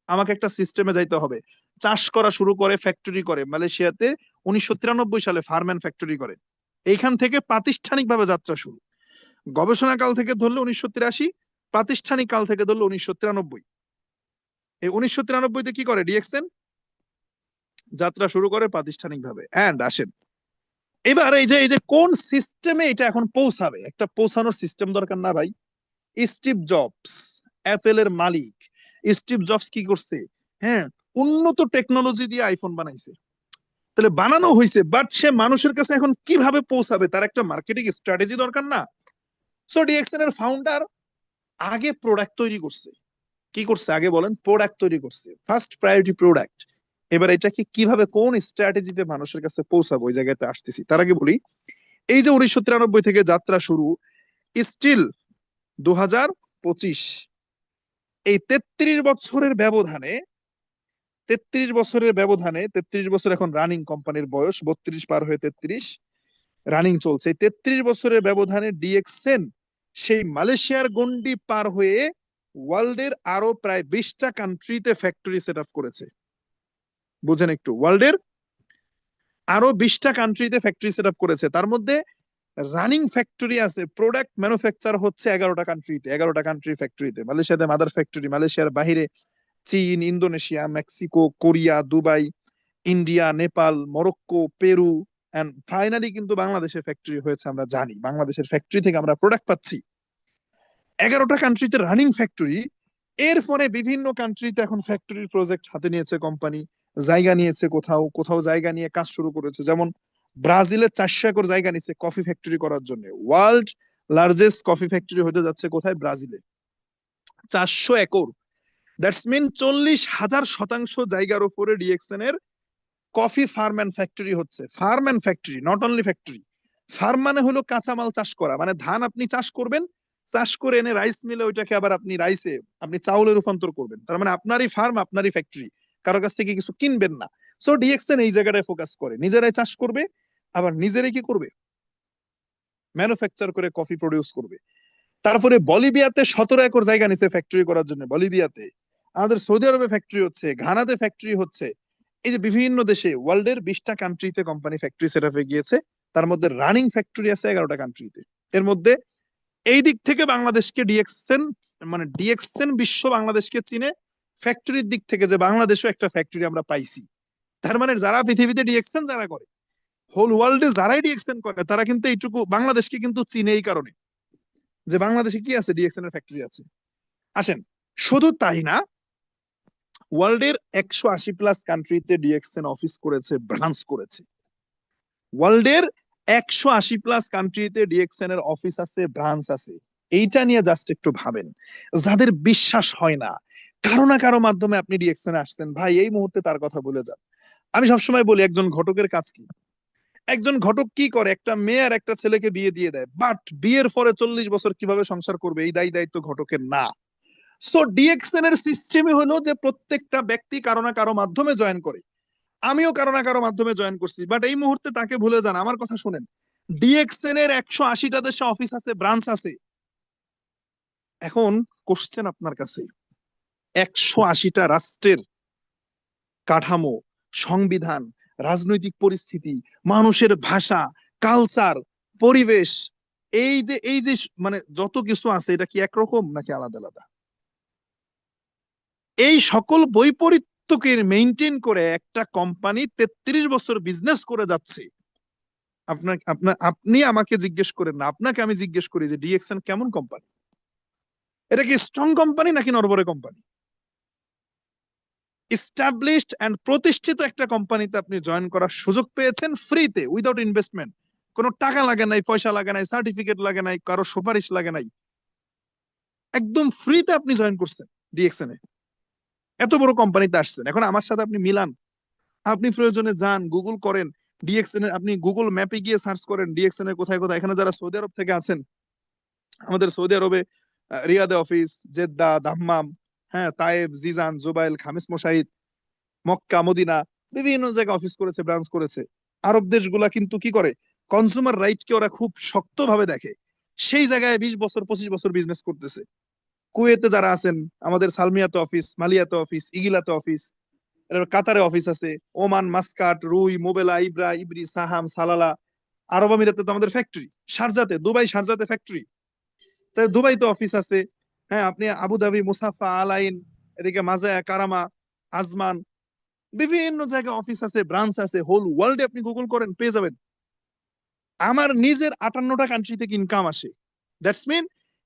আমাকে একটা সিস্টেমে যাইতে হবে। চাষ করা শুরু করে, ফ্যাক্টরি করে মালয়েশিয়াতে 1993 সালে ফার্ম এন্ড ফ্যাক্টরি করে। এইখান থেকে প্রাতিষ্ঠানিকভাবে যাত্রা শুরু। গবেষণা কাল থেকে ধরলে 1983, প্রাতিষ্ঠানিক কাল থেকে ধরলে 1993। এই 1993-তে কি করে ডিএক্সএন, যাত্রা শুরু করে প্রাতিষ্ঠানিকভাবে। এন্ড আসেন এবার এই যে কোন সিস্টেমে এটা এখন পৌঁছাবে, একটা পৌঁছানোর সিস্টেম দরকার না ভাই? স্টিভ জবস, অ্যাপেল এর মালিক, স্টিভ জবস কি করছে? হ্যাঁ, উন্নত টেকনোলজি দিয়ে আইফোন বানাইছে। তাহলে বানানো হয়েছে, বাট সে মানুষের কাছে এখন কিভাবে পৌঁছাবে, তার একটা মার্কেটিং স্ট্র্যাটেজি দরকার না? সো ডিএক্সএন এর ফাউন্ডার আগে প্রোডাক্ট তৈরি করছে। কি করছে আগে বলেন? প্রোডাক্ট তৈরি করছে, ফার্স্ট প্রায়োরিটি প্রোডাক্ট। এবার এটাকে কিভাবে, কোন স্ট্র্যাটেজিতে মানুষের কাছে পৌঁছাবো, ওই জায়গাতে আসতেছি। তার আগে বলি, এই যে 1993 থেকে যাত্রা শুরু, স্টিল 2025, এই 33 বছরের ব্যবধানে, 33 বছর এখন রানিং, কোম্পানির বয়স 32 পার হয়ে 33 রানিং চলছে। 33 বছরের ব্যবধানে ডিএক্সএন সেই মালয়েশিয়ার গন্ডি পার হয়ে ওয়ার্ল্ডের আরো প্রায় 20টা কান্ট্রিতে ফ্যাক্টরি সেট আপ করেছে। বুঝেন একটু, ওয়ার্ল্ডের আরো 20টা কান্ট্রিতে ফ্যাক্টরি সেট আপ করেছে। তার মধ্যে রানিং ফ্যাক্টরি আছে, প্রোডাক্ট ম্যানুফ্যাকচার হচ্ছে 11টা কান্ট্রিতে, 11টা কান্ট্রি ফ্যাক্টরিতে। মালয়েশিয়াতে মাদার ফ্যাক্টরি, মালয়েশিয়ার বাইরে চীন, Indonesia, Mexico, Korea, Dubai, India, Nepal, Morocco, Peru, and finally কিন্তু বাংলাদেশে ফ্যাক্টরি হয়েছে। আমরা জানি বাংলাদেশের ফ্যাক্টরি থেকে আমরা প্রোডাক্ট পাচ্ছি। 11টা কান্ট্রিতে রানিং ফ্যাক্টরি। এরপরে বিভিন্ন কান্ট্রিতে এখন ফ্যাক্টরির প্রজেক্ট হাতে নিয়েছে কোম্পানি, জায়গা নিয়েছে, কোথাও কোথাও জায়গা নিয়ে কাজ শুরু করেছে। যেমন ব্রাজিলে 400 একর জায়গা নিচ্ছে কফি ফ্যাক্টরি করার জন্য। ওয়ার্ল্ড লার্জেস্ট কফি ফ্যাক্টরি হতে যাচ্ছে কোথায়? ব্রাজিলে। 400 একর, দ্যাটস মিন 40,000 শতাংশ জায়গার উপরে ডিএক্সএন এর কফি ফার্ম এন্ড ফ্যাক্টরি হচ্ছে। Farm and factory, not only factory. Farm মানে হলো কাঁচামাল চাষ করা, মানে ধান আপনি চাষ করবেন, চাষ করে এনে রাইস মিলে ওইটাকে আবার আপনি রাইসে, আপনি চাউলে রূপান্তর করবেন। তার মানে আপনারই ফার্ম, আপনারই ফ্যাক্টরি, কারো কাছ থেকে কিছু কিনবেন না। সো ডিএক্সএন এই জায়গাটায় ফোকাস করে, নিজেরাই চাষ করবে, আবার নিজেরাই কি করবে, ম্যানুফ্যাকচার করে কফি প্রডিউস করবে। তারপরে বলিভিয়াতে 17 একর জায়গা নিছে ফ্যাক্টরি করার জন্য। বলিভিয়াতে, আমাদের সৌদি আরবে ফ্যাক্টরি হচ্ছে, ঘানাতে ফ্যাক্টরি হচ্ছে। এই যে বিভিন্ন দেশে, ওয়ার্ল্ডের 20টা কান্ট্রিতে কোম্পানি ফ্যাক্টরি সেট আপ হয়ে গিয়েছে। তার মধ্যে রানিং ফ্যাক্টরি আছে 11টা কান্ট্রিতে। এর মধ্যে এই দিক থেকে বাংলাদেশকে ডিএক্সএন, মানে ডিএক্সএন বিশ্ব বাংলাদেশকে চিনে ফ্যাক্টরির দিক থেকে, যে বাংলাদেশও একটা ফ্যাক্টরি আমরা পাইছি। তার মানে যারা পৃথিবীতে ডিএক্সএন যারা করে, হোল ওয়ার্ল্ডে যারাই ডিএক্সএন করে তারা কিন্তু এইটুকু বাংলাদেশকে কিন্তু চিনে এই কারণে যে বাংলাদেশে কি আছে, ডিএক্সএন এর ফ্যাক্টরি আছে। আসেন, শুধু তাই না, ওয়ার্ল্ডের 180 প্লাস কান্ট্রিতে ডিএক্সএন অফিস করেছে, ব্রাঞ্চ করেছে। ওয়ার্ল্ডের 180 প্লাস কান্ট্রিতে ডিএক্সএন এর অফিস আছে, ব্রাঞ্চ আছে। এইটা নিয়ে জাস্ট একটু ভাবেন। যাদের বিশ্বাস হয় না, কারো না কারো মাধ্যমে আপনি ডিএক্সএন আসছেন, ভাই এই মুহূর্তে তার কথা বলে যান। আমি সবসময় বলি, একজন ঘটকের কাজ কি? একজন ঘটক কি করে? একটা মেয়ে আর একটা ছেলেকে বিয়ে দিয়ে দেয়, বাট বিয়ের পরে 40 বছর কিভাবে সংসার করবে এই দায়িত্ব ঘটকের না। সো ডিএক্সএন এর সিস্টেমই হলো যে প্রত্যেকটা ব্যক্তি কারো না কারো মাধ্যমে জয়েন করে। আমিও কারো না কারো মাধ্যমে জয়েন করছি, বাট এই মুহূর্তে তাকে ভুলে যান। আমার কথা শুনেন, ডিএক্সএন এর 180টা দেশে অফিস আছে, ব্রাঞ্চ আছে। এখন কোশ্চেন আপনার কাছে, 180টা রাষ্ট্রের কাঠামো, সংবিধান, রাজনৈতিক পরিস্থিতি, মানুষের ভাষা, কালচার, পরিবেশ, এই যে মানে যত কিছু আছে, এটা কি একরকম নাকি আলাদা আলাদা? এই সকল বৈপরীত্যকে মেনটেন করে একটা কোম্পানি 33 বছর বিজনেস করে যাচ্ছে। আপনি আমাকে জিজ্ঞেস করেন না, আপনাকে আমি জিজ্ঞেস করি যে ডিএক্সএন কেমন কোম্পানি? এটা কি স্ট্রং কোম্পানি নাকি নরবরে কোম্পানি? এস্টাবলিশড এন্ড প্রতিষ্ঠিত একটা কোম্পানিতে আপনি জয়েন করার সুযোগ পেয়েছেন ফ্রিতে, উইদাউট ইনভেস্টমেন্ট। কোনো টাকা লাগে নাই, পয়সা লাগে নাই, সার্টিফিকেট লাগে নাই, কারো সুপারিশ লাগে নাই, একদম ফ্রিতে আপনি জয়েন করছেন ডিএক্সএন এ। এত বড় কোম্পানিতে আসছেন। এখন আমার সাথে আপনি মিলান। আপনি প্রয়োজনে যান, গুগল করেন ডিএক্সএন এর, আপনি গুগল ম্যাপে গিয়ে সার্চ করেন ডিএক্সএন এর কোথায় কোথায়। এখানে যারা সৌদি আরব থেকে আছেন, আমাদের সৌদি আরবে রিয়াদে অফিস, জেদ্দা, দাম্মাম, হ্যাঁ, Tayeb, Jizan, Jubail, খামিস Moshahid, Mecca, Medina, বিভিন্ন জায়গায় অফিস করেছে, ব্রাঞ্চ করেছে। আরব দেশগুলা কিন্তু কি করে, কনজিউমার রাইট কে ওরা খুব শক্তভাবে দেখে। সেই জায়গায় 20 বছর 25 বছর বিজনেস করতেছে। কুয়েতে যারা আছেন, আমাদের সালমিয়াতে অফিস, মালিয়াতে অফিস, ইগিলাতে অফিস, কাতারে অফিস আছে, ওমান, মাস্কাট, রুই, মোবেলা, ইব্রা, ইবরি, সাহাম, সালালা। আরব আমিরাতে তো আমাদের ফ্যাক্টরি, শারজাতে, দুবাই শারজাতে ফ্যাক্টরি, তাই দুবাইতে অফিস আছে। হ্যাঁ, আপনি আবুধাবি, মুসাফা, আলাইন, এদিকে মাজায়া, কারামা, আজমান, বিভিন্ন জায়গায় অফিস আছে, ব্রাঞ্চ আছে। হোল ওয়ার্ল্ডে আপনি গুগল করেন, পেয়ে যাবেন। আমার নিজের 58টা কান্ট্রি থেকে ইনকাম আসে। দ্যাটস মিন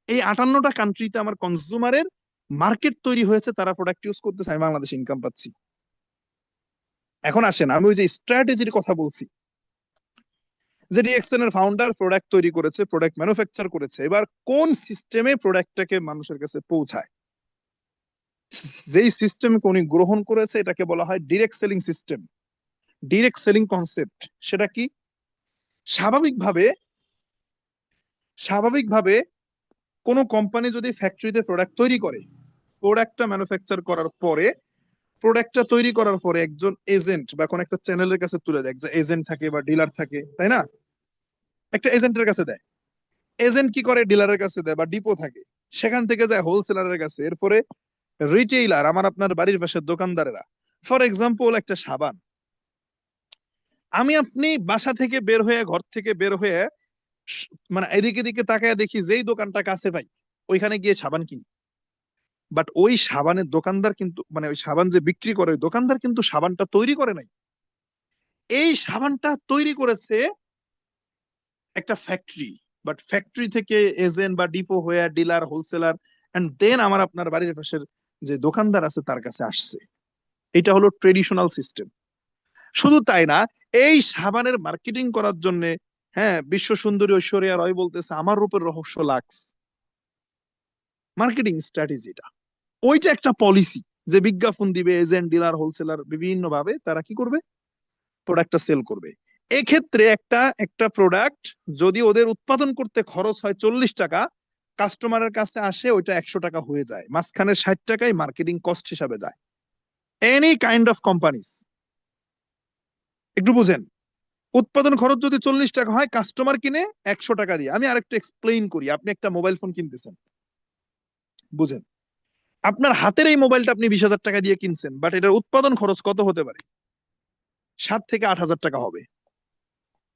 এই 58টা কান্ট্রিতে আমার কনজিউমারের মার্কেট তৈরি হয়েছে, তারা প্রোডাক্ট ইউজ করতেছে, আমি বাংলাদেশে ইনকাম পাচ্ছি। এখন আসেন, আমি ওই যে স্ট্র্যাটেজির কথা বলছি, যে ডিএক্সএন এর ফাউন্ডার প্রোডাক্ট তৈরি করেছে, প্রোডাক্ট ম্যানুফ্যাকচার করেছে, এবার কোন সিস্টেমে প্রোডাক্টটাকে মানুষের কাছে পৌঁছায়, যেই সিস্টেম উনি গ্রহণ করেছে এটাকে বলা হয় direct selling system, direct selling concept. সেটা কি? স্বাভাবিকভাবে স্বাভাবিকভাবে কোনো কোম্পানি যদি ফ্যাক্টরিতে প্রোডাক্ট তৈরি করে, প্রোডাক্টটা ম্যানুফ্যাকচার করার পরে, প্রোডাক্টটা তৈরি করার পরে একজন এজেন্ট বা কোন একটা চ্যানেলের কাছে তুলে দেয়, যে এজেন্ট থাকে বা ডিলার থাকে, তাই না? একটা এজেন্টের কাছে দেয়। এজেন্ট কি করে? ডিলারের কাছে দেয়, বা ডিপো থাকে, সেখান থেকে যায় হোলসেলারের কাছে। এরপরে রিটেইলার, আমার আপনার বাড়ির পাশের দোকানদারেরা। ফর এক্সাম্পল, একটা সাবান, আমি আপনি বাসা থেকে বের হয়ে, ঘর থেকে বের হয়ে মানে এদিকে এদিকে তাকায় দেখি যেই দোকানটা কাছে পাই, ওইখানে গিয়ে সাবান কিনি। বাট ওই সাবানের দোকানদার কিন্তু, মানে ওই সাবান যে বিক্রি করে ওই দোকানদার কিন্তু সাবানটা তৈরি করে নাই। এই সাবানটা তৈরি করেছে একটা ফ্যাক্টরি, বাট ফ্যাক্টরি থেকে এজেন্ট বা ডিপো হয়ে ডিলার, হোলসেলার, এন্ড দেন আমার আপনার বাড়ির পাশের যে দোকানদার আছে তার কাছে আসছে। এটা হলো ট্রেডিশনাল সিস্টেম। শুধু তাই না, এই সাবানের মার্কেটিং করার জন্য, হ্যাঁ, বিশ্ব সুন্দরী ঐশ্বরিয়া রয় বলতেছে আমার রূপের রহস্য লাক্স। মার্কেটিং স্ট্র্যাটেজিটা, ওইটা একটা পলিসি, যে বিজ্ঞাপন দিবে, এজেন্ট, ডিলার, হোলসেলার বিভিন্ন ভাবে তারা কি করবে, প্রোডাক্টটা সেল করবে। এক্ষেত্রে একটা একটা প্রোডাক্ট যদি ওদের উৎপাদন করতে খরচ হয় 40 টাকা, কাস্টমারের কাছে আসে ওইটা 100 টাকা হয়ে যায়, মাঝখানে 60 টাকায় মার্কেটিং কস্ট হিসাবে যায়। এনি কাইন্ড অফ কোম্পানিজ, একটু বুঝেন, উৎপাদন খরচ যদি 40 টাকা হয়, কাস্টমার কিনে 100 টাকা দিয়ে। আমি আরেকটু এক্সপ্লেইন করি, আপনি একটা মোবাইল ফোন কিনতেছেন, বুঝেন, আপনার হাতের এই মোবাইলটা আপনি 20,000 টাকা দিয়ে কিনছেন, বাট এটার উৎপাদন খরচ কত হতে পারে? 7 থেকে 8 হাজার টাকা হবে।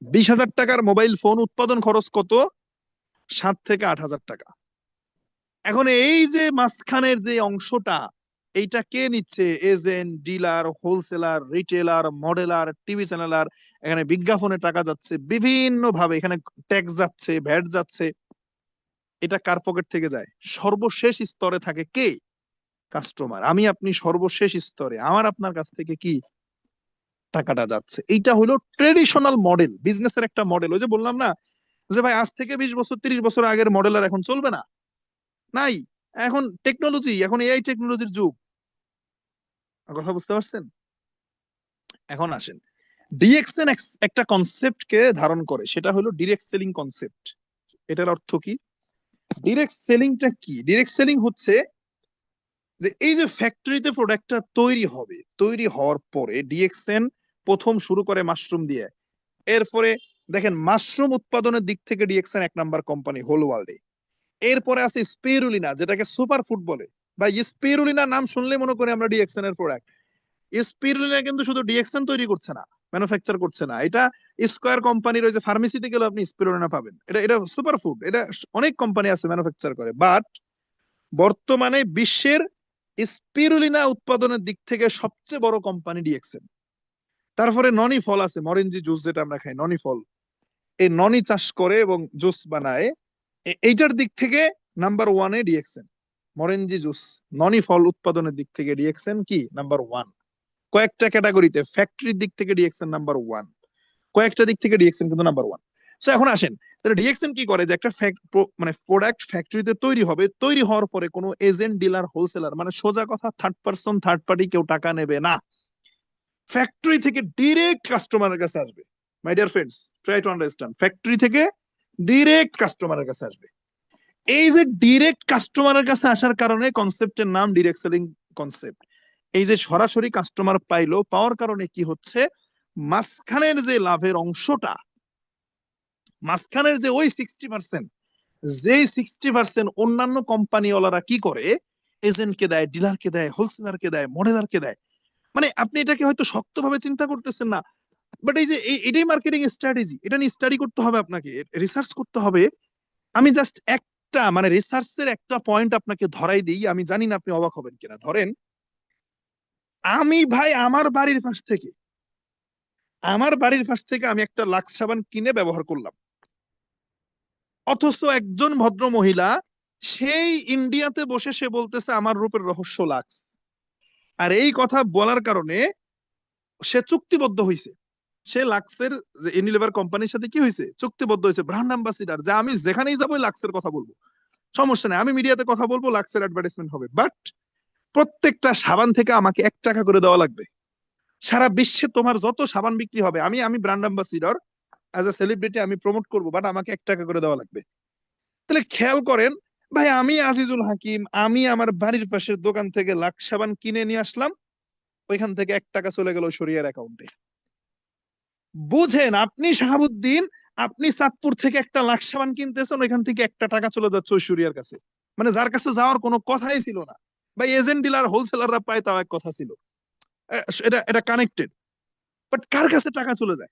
20,000 টাকার মোবাইল ফোন উৎপাদন খরচ কত? 7 থেকে 8 হাজার টাকা। এখন এই যে মাঝখানের যে অংশটা, এইটা কে নিচ্ছে? Agent, dealer, wholesaler, retailer, মডেলার, TV চ্যানেলার, এখানে বিজ্ঞাপনে টাকা যাচ্ছে বিভিন্ন ভাবে, এখানে ট্যাক্স যাচ্ছে, ভ্যাট যাচ্ছে। এটা কার পকেট থেকে যায়? সর্বশেষ স্তরে থাকে কে? কাস্টমার। আমি আপনি সর্বশেষ স্তরে, আমার আপনার কাছ থেকে কি টাকাটা যাচ্ছে। এইটা হলো ট্রেডিশনাল মডেল, বিজনেসের একটা মডেল। ওই যে বললাম না যে ভাই আজ থেকে 20 বছর 30 বছর আগের মডেল আর এখন চলবে না, নাই। এখন টেকনোলজি, এখন এআই টেকনোলজির যুগ। কথা বুঝতে পারছেন? এখন আসেন, ডিএক্সএন একটা কনসেপ্টকে ধারণ করে, সেটা হলো ডিরেক্ট সেলিং কনসেপ্ট। এটার অর্থ কি? ডিরেক্ট সেলিংটা কি? ডিরেক্ট সেলিং হচ্ছে যে এই যে ফ্যাক্টরিতে প্রোডাক্টটা তৈরি হবে, তৈরি হওয়ার পরে ডিএক্সএন প্রথম শুরু করে মাশরুম দিয়ে। এরপরে দেখেন, মাশরুম উৎপাদনের দিক থেকে ডিএক্সএন 1 নাম্বার কোম্পানি হোল ওয়ার্ল্ডে। এরপরে আছে স্পিরুলিনা, যেটাকে সুপার ফুড বলে। বা স্পিরুলিনা নাম শুনলে মনে করি আমরা ডিএক্সএন এর প্রোডাক্ট। স্পিরুলিনা কিন্তু শুধু ডিএক্সএন তৈরি করছে না, ম্যানুফ্যাকচার করছে না, এটা স্কয়ার কোম্পানির ওই যে ফার্মেসিতে গেলে আপনি স্পিরুলিনা পাবেন। এটা এটা সুপার ফুড, এটা অনেক কোম্পানি আছে ম্যানুফ্যাকচার করে। বাট বর্তমানে বিশ্বের স্পিরুলিনা উৎপাদনের দিক থেকে সবচেয়ে বড় কোম্পানি ডিএক্সএন। তারপরে ননি ফল আছে, মরেঞ্জি জুস যেটা আমরা খাই, ননি ফল। এই ননি চাষ করে এবং জুস বানায়, এইটার দিক থেকে নাম্বার 1-এ ডিএক্সএন। মরেঞ্জি জুস, ননি ফল উৎপাদনের দিক থেকে ডিএক্সএন কি নাম্বার 1। কয়েকটা ক্যাটাগরিতে ফ্যাক্টরির দিক থেকে ডিএক্সএন নাম্বার 1, কয়েকটা দিক থেকে ডিএক্সএন কিন্তু নাম্বার 1। সো এখন আসেন, তাহলে ডিএক্সএন কি করে? যে একটা মানে প্রোডাক্ট ফ্যাক্টরিতে তৈরি হবে, তৈরি হওয়ার পরে কোনো এজেন্ট, ডিলার, হোলসেলার, মানে সোজা কথা থার্ড পার্সন, থার্ড পার্টি কেউ টাকা নেবে না। ফ্যাক্টরি থেকে ডিরেক্ট কাস্টমারের কাছে আসবে। মাই dear friends, try to understand, factory থেকে ডিরেক্ট কাস্টমারের কাছে আসবে। এই যে ডিরেক্ট কাস্টমারের কাছে আসার কারণে কনসেপ্টের নাম ডিরেক্ট সেলিং কনসেপ্ট। এই যে সরাসরি কাস্টমার পাইলো, পাওয়ার কারণে কি হচ্ছে, মাঝখানের যে লাভের অংশটা, মাঝখানের যে ওই 60%, যেই 60% অন্যান্য কোম্পানিওয়ালারা কি করে, এজেন্টকে দেয়, ডিলারকে দেয়, হোলসেলারকে দেয়, মডেলারকে দেয়। মানে আপনি এটাকে হয়তো শক্তভাবে চিন্তা করতেছেন না, বাট এই যে এটাই মার্কেটিং স্ট্র্যাটেজি। এটা নিয়ে স্টাডি করতে হবে, আপনাকে রিসার্চ করতে হবে। আমি জাস্ট একটা মানে রিসার্চের একটা পয়েন্ট আপনাকে ধরাই দিই, আমি জানি না আপনি অবাক হবেন কিনা। ধরেন, আমি ভাই আমার বাড়ির পাশ থেকে আমি একটা লাক্স সাবান কিনে ব্যবহার করলাম, অথচ একজন ভদ্র মহিলা সেই ইন্ডিয়াতে বসে সে বলতেছে আমার রূপের রহস্য লাক্স। আর এই কথা বলার কারণে সে চুক্তিবদ্ধ হয়েছে, সে লাক্সের যে ইউনিলিভার কোম্পানির সাথে কি হয়েছে, চুক্তিবদ্ধ হয়েছে, ব্র্যান্ড অ্যাম্বাসিডার, যে আমি যেখানেই যাবো লাক্সের কথা বলবো, সমস্যা নেই, আমি মিডিয়াতে কথা বলবো, লাক্সের অ্যাডভার্টাইজমেন্ট হবে। বাট প্রত্যেকটা সাবান থেকে আমাকে 1 টাকা করে দেওয়া লাগবে। সারা বিশ্বে তোমার যত সাবান বিক্রি হবে, আমি আমি brand ambassador, as a celebrity আমি প্রমোট করবো, বাট আমাকে 1 টাকা করে দেওয়া লাগবে। তাহলে খেয়াল করেন ভাই, আমি আজিজুল হাকিম, আমি আমার বাড়ির পাশের দোকান থেকে লাক্স সাবান কিনে নিয়ে আসলাম, ওইখান থেকে 1 টাকা চলে গেল শরিয়ার অ্যাকাউন্টে। বুঝেন, আপনি শাহাবুদ্দিন, আপনি চাঁদপুর থেকে একটা লাক্স সাবান কিনতেছেন, ওইখান থেকে 1 টাকা চলে যাচ্ছে ওই শরিয়ার কাছে, মানে যার কাছে যাওয়ার কোনো কথাই ছিল না। ভাই এজেন্ট, ডিলার, হোলসেলাররা পায়, তাও এক কথা ছিল। এটা এটা কানেক্টেড, বাট কার কাছে টাকা চলে যায়?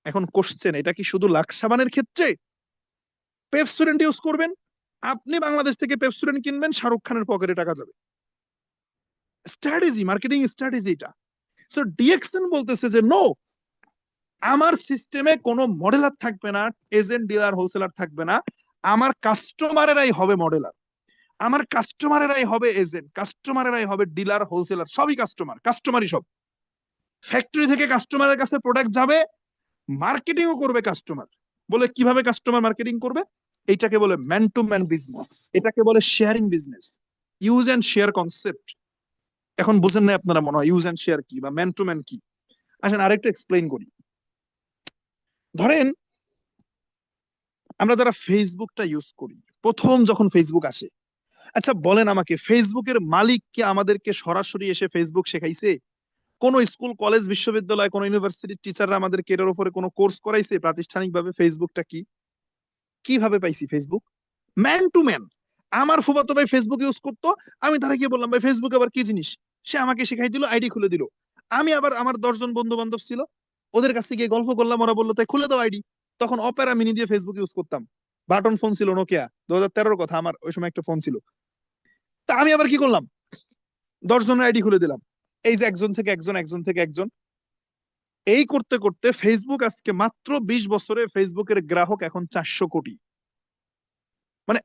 এখন কোশ্চেন, এটা কি শুধু লাক্স সাবানের ক্ষেত্রে? পেপসোডেন্ট ইউজ করবেন, আপনি বাংলাদেশ থেকে পেপসোডেন্ট কিনবেন, শাহরুখ খানের পকেটে টাকা যাবে। স্ট্র্যাটেজি, মার্কেটিং স্ট্র্যাটেজি এটা। সো ডিএক্সএন বলতেছে যে নো, আমার সিস্টেমে কোনো মডেলার থাকবে না, এজেন্ট, ডিলার, হোলসেলার থাকবে না, আমার কাস্টমারেরাই হবে মডেলার, আমার কাস্টমারেরাই হবে এজেন্ট, কাস্টমারেরাই হবে ডিলার, হোলসেলার, সবই কাস্টমার, কাস্টমারই সব। ফ্যাক্টরি থেকে কাস্টমারের কাছে প্রোডাক্ট যাবে, মার্কেটিংও করবে কাস্টমার। বলে কিভাবে কাস্টমার মার্কেটিং করবে? এইটাকে বলে ম্যান টু ম্যান বিজনেস, এটাকে বলে sharing business, use and share concept. এখন বুঝেন না আপনারা মনে হয় ইউজ এন্ড শেয়ার কি বা ম্যান টু ম্যান কি। আসেন আরেকটু এক্সপ্লেইন করি। ধরেন, আমরা যারা ফেসবুকটা ইউজ করি, প্রথম যখন ফেসবুক আসে, আচ্ছা বলেন আমাকে, ফেসবুকের মালিক কি আমাদেরকে সরাসরি এসে ফেসবুক শেখাইছে? কোন স্কুল, কলেজ, বিশ্ববিদ্যালয়, কোন ইউনিভার্সিটির টিচাররা আমাদেরকে এটার উপরে কোনো কোর্স করাইছে প্রাতিষ্ঠানিকভাবে ফেসবুকটা কি? কিভাবে পাইছি ফেসবুক? Man to man. আমার ফুফাতো ভাই ফেসবুক ইউজ করতো, আমি তারা গিয়ে বললাম ভাই ফেসবুক আবার কি জিনিস, সে আমাকে শেখাই দিল, আইডি খুলে দিল। আমি আবার, আমার 10 জন বন্ধু বান্ধব ছিল, ওদের কাছে গিয়ে গল্প করলাম, ওরা বললো তাই খুলে দাও আইডি। তখন অপেরা মিনি দিয়ে ফেসবুক ইউজ করতাম, বাটন ফোন ছিল, নোকিয়া, 2013-র কথা, আমার ওই সময় একটা ফোন ছিল। তা আমি আবার কি করলাম, 10 জনের আইডি খুলে দিলাম, এই যে একজন থেকে একজন, একজন থেকে একজন। এই করতে করতে ফেসবুক আজকে মাত্র 20 বছরে ফেসবুকের গ্রাহক এখন 400 কোটি। মানে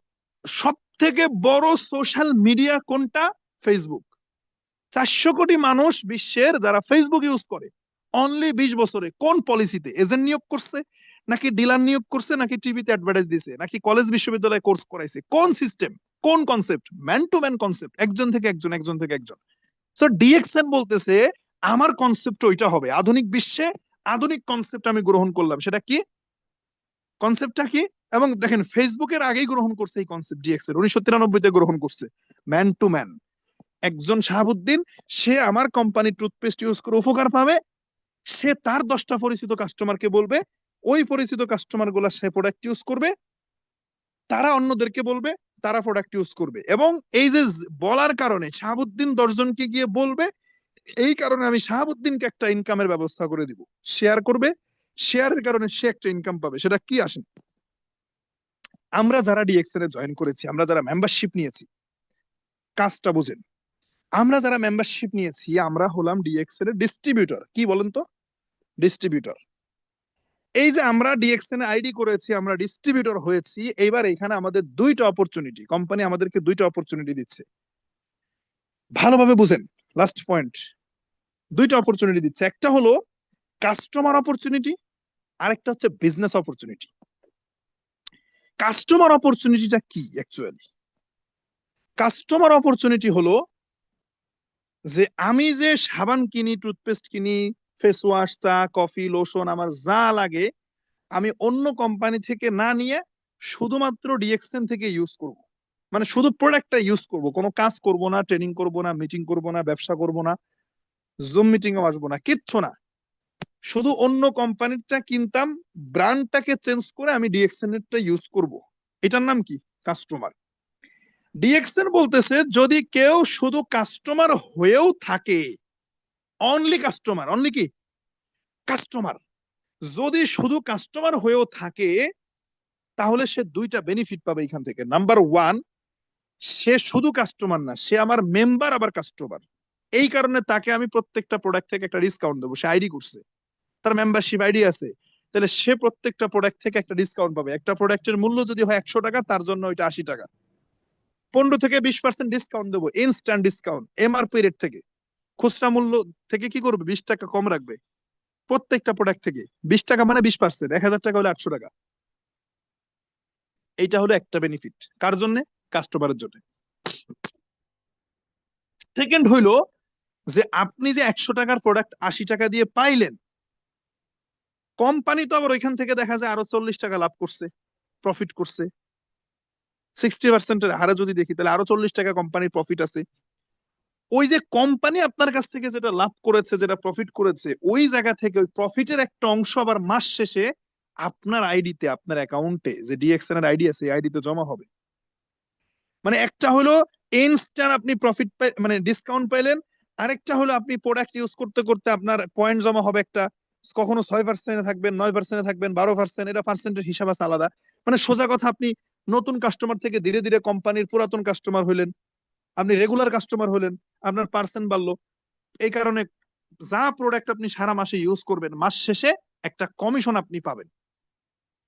সব থেকে বড় সোশ্যাল মিডিয়া কোনটা? ফেসবুক। 400 কোটি মানুষ বিশ্বের যারা ফেসবুক ইউজ করে, অনলি 20 বছরে কোন পলিসিতে? এজেন্ট নিয়োগ করছে, নাকি ডিলার নিয়োগ করছে, নাকি টিভিতে অ্যাডভার্টাইজ দিছে, নাকি কলেজ বিশ্ববিদ্যালয়ে কোর্স করাইছে? কোন সিস্টেম, কোন concept? Man to man concept, একজন থেকে একজন, একজন থেকে একজন। সো ডিএক্সএন বলতেছে আমার কনসেপ্ট ওইটা হবে, আধুনিক বিশ্বে আধুনিক কনসেপ্ট আমি গ্রহণ করলাম। সেটা কি? কনসেপ্টটা কি? এবং দেখেন ফেসবুকের আগেই গ্রহণ করছে এই কনসেপ্ট ডিএক্সএন, 1993-তে গ্রহণ করছে। ম্যান টু ম্যান, একজন শাহাবুদ্দিন, সে আমার কোম্পানির টুথপেস্ট ইউজ করে উপকার পাবে, সে তার 10টা পরিচিত কাস্টমারকে বলবে, ওই পরিচিত কাস্টমার গুলা সে প্রোডাক্ট ইউজ করবে, তারা অন্যদেরকে বলবে, তারা প্রোডাক্ট ইউজ করবে। এবং এই যে বলার কারণে শাহাবুদ্দিন 10 জনকে গিয়ে বলবে, এই কারণে আমি শাহাবুদ্দিনকে একটা ইনকামের ব্যবস্থা করে দিব। শেয়ার করবে, শেয়ারের কারণে সে একটা ইনকাম পাবে। সেটা কি? আসেন, আমরা যারা ডিএক্সএন এ জয়েন করেছি, আমরা যারা মেম্বারশিপ নিয়েছি, কাজটা বুঝেন। আমরা যারা মেম্বারশিপ নিয়েছি, আমরা হলাম ডিএক্সএন এর ডিস্ট্রিবিউটর। কি বলেন তো? ডিস্ট্রিবিউটর। এই যে আমরা ডিএক্সএন এ আইডি করেছি, আমরা ডিস্ট্রিবিউটর হয়েছি, এইবার এখানে আমাদের দুইটা অপরচুনিটি, কোম্পানি আমাদেরকে দুইটা অপরচুনিটি দিচ্ছে। ভালোভাবে বুঝেন, লাস্ট পয়েন্ট। দুইটা অপরচুনিটি দিচ্ছে, একটা হলো কাস্টমার অপরচুনিটি, আরেকটা হচ্ছে বিজনেস অপরচুনিটি। কাস্টমার অপরচুনিটিটা কি অ্যাকচুয়ালি? কাস্টমার অপরচুনিটি হলো যে আমি যে সাবান কিনি, টুথপেস্ট কিনি, ফেস ওয়াশ, চা, কফি, লোশন, আমার যা লাগে, আমি অন্য কোম্পানি থেকে না নিয়ে শুধুমাত্র ডিএক্সএন থেকে ইউজ করব। মানে শুধু প্রোডাক্টটা ইউজ করব, কোনো কাজ করব না, ট্রেনিং করব না, মিটিং করব না, ব্যবসা করব না, জুম মিটিং এও আসবো না, কিচ্ছু না। শুধু অন্য কোম্পানিটা কিনতাম, ব্র্যান্ডটাকে চেঞ্জ করে আমি ডিএক্সএন এরটা ইউজ করব। এটার নাম কি? কাস্টমার। ডিএক্সএন বলতেছে যদি কেউ শুধু কাস্টমার হয়েও থাকে, অনলি কাস্টমার, অনলি কি? কাস্টমার। যদি শুধু কাস্টমার হয়েও থাকে, তাহলে সে দুইটা বেনিফিট পাবে এখান থেকে। নাম্বার ওয়ান, সে শুধু কাস্টমার না, সে আমার মেম্বার আবার কাস্টমার। এই কারণে তাকে আমি প্রত্যেকটা প্রোডাক্ট থেকে একটা ডিসকাউন্ট দেবো। সে আইডি করছে, তার মেম্বারশিপ আইডি আছে, তাহলে সে প্রত্যেকটা প্রোডাক্ট থেকে একটা ডিসকাউন্ট পাবে। একটা প্রোডাক্টের মূল্য যদি হয় 100 টাকা, তার জন্য ওইটা 80 টাকা। 15 থেকে 20% ডিসকাউন্ট দেবো, ইনস্ট্যান্ট ডিসকাউন্ট এমআরপি রেট থেকে। খুচরা মূল্য থেকে কি করবে? 20 টাকা কম রাখবে প্রত্যেকটা প্রোডাক্ট থেকে। 20 টাকা মানে 20%, 1000 টাকা হলে 800 টাকা। এইটা হলো একটা বেনিফিট। কার জন্য? কাস্টমারের জন্য। সেকেন্ড হইলো যে আপনি যে 100 টাকার প্রোডাক্ট 80 টাকা দিয়ে পাইলেন, কোম্পানি তো আবার ওইখান থেকে দেখা যায় আরো 40 টাকা লাভ করছে, প্রফিট করছে। 60%-এর হারে যদি দেখি, তাহলে আরো 40 টাকা কোম্পানির প্রফিট আছে। ওই যে কোম্পানি আপনার কাছ থেকে যেটা লাভ করেছে, যেটা প্রফিট করেছে, ওই জায়গা থেকে ওই প্রফিটের একটা অংশ আবার মাস শেষে আপনার আইডিতে, আপনার অ্যাকাউন্টে যে ডিএক্সএন এর আইডি আছে, এই আইডিতে জমা হবে। মানে একটা হলো ইনস্ট্যান্ট আপনি প্রফিট মানে ডিসকাউন্ট পাইলেন, আরেকটা হলো আপনি প্রোডাক্ট ইউজ করতে করতে আপনার পয়েন্ট জমা হবে একটা। কখনো 6%-এ থাকবেন, 9%-এ থাকবেন, 12%, এটা পার্সেন্টের হিসাব আছে আলাদা। মানে সোজা কথা, আপনি নতুন কাস্টমার থেকে ধীরে ধীরে কোম্পানির পুরাতন কাস্টমার হইলেন, আপনি রেগুলার কাস্টমার হলেন, আপনার পার্সেন্ট বাড়লো। এই কারণে যা প্রোডাক্ট আপনি সারা মাসে ইউজ করবেন, মাস শেষে একটা কমিশন আপনি পাবেন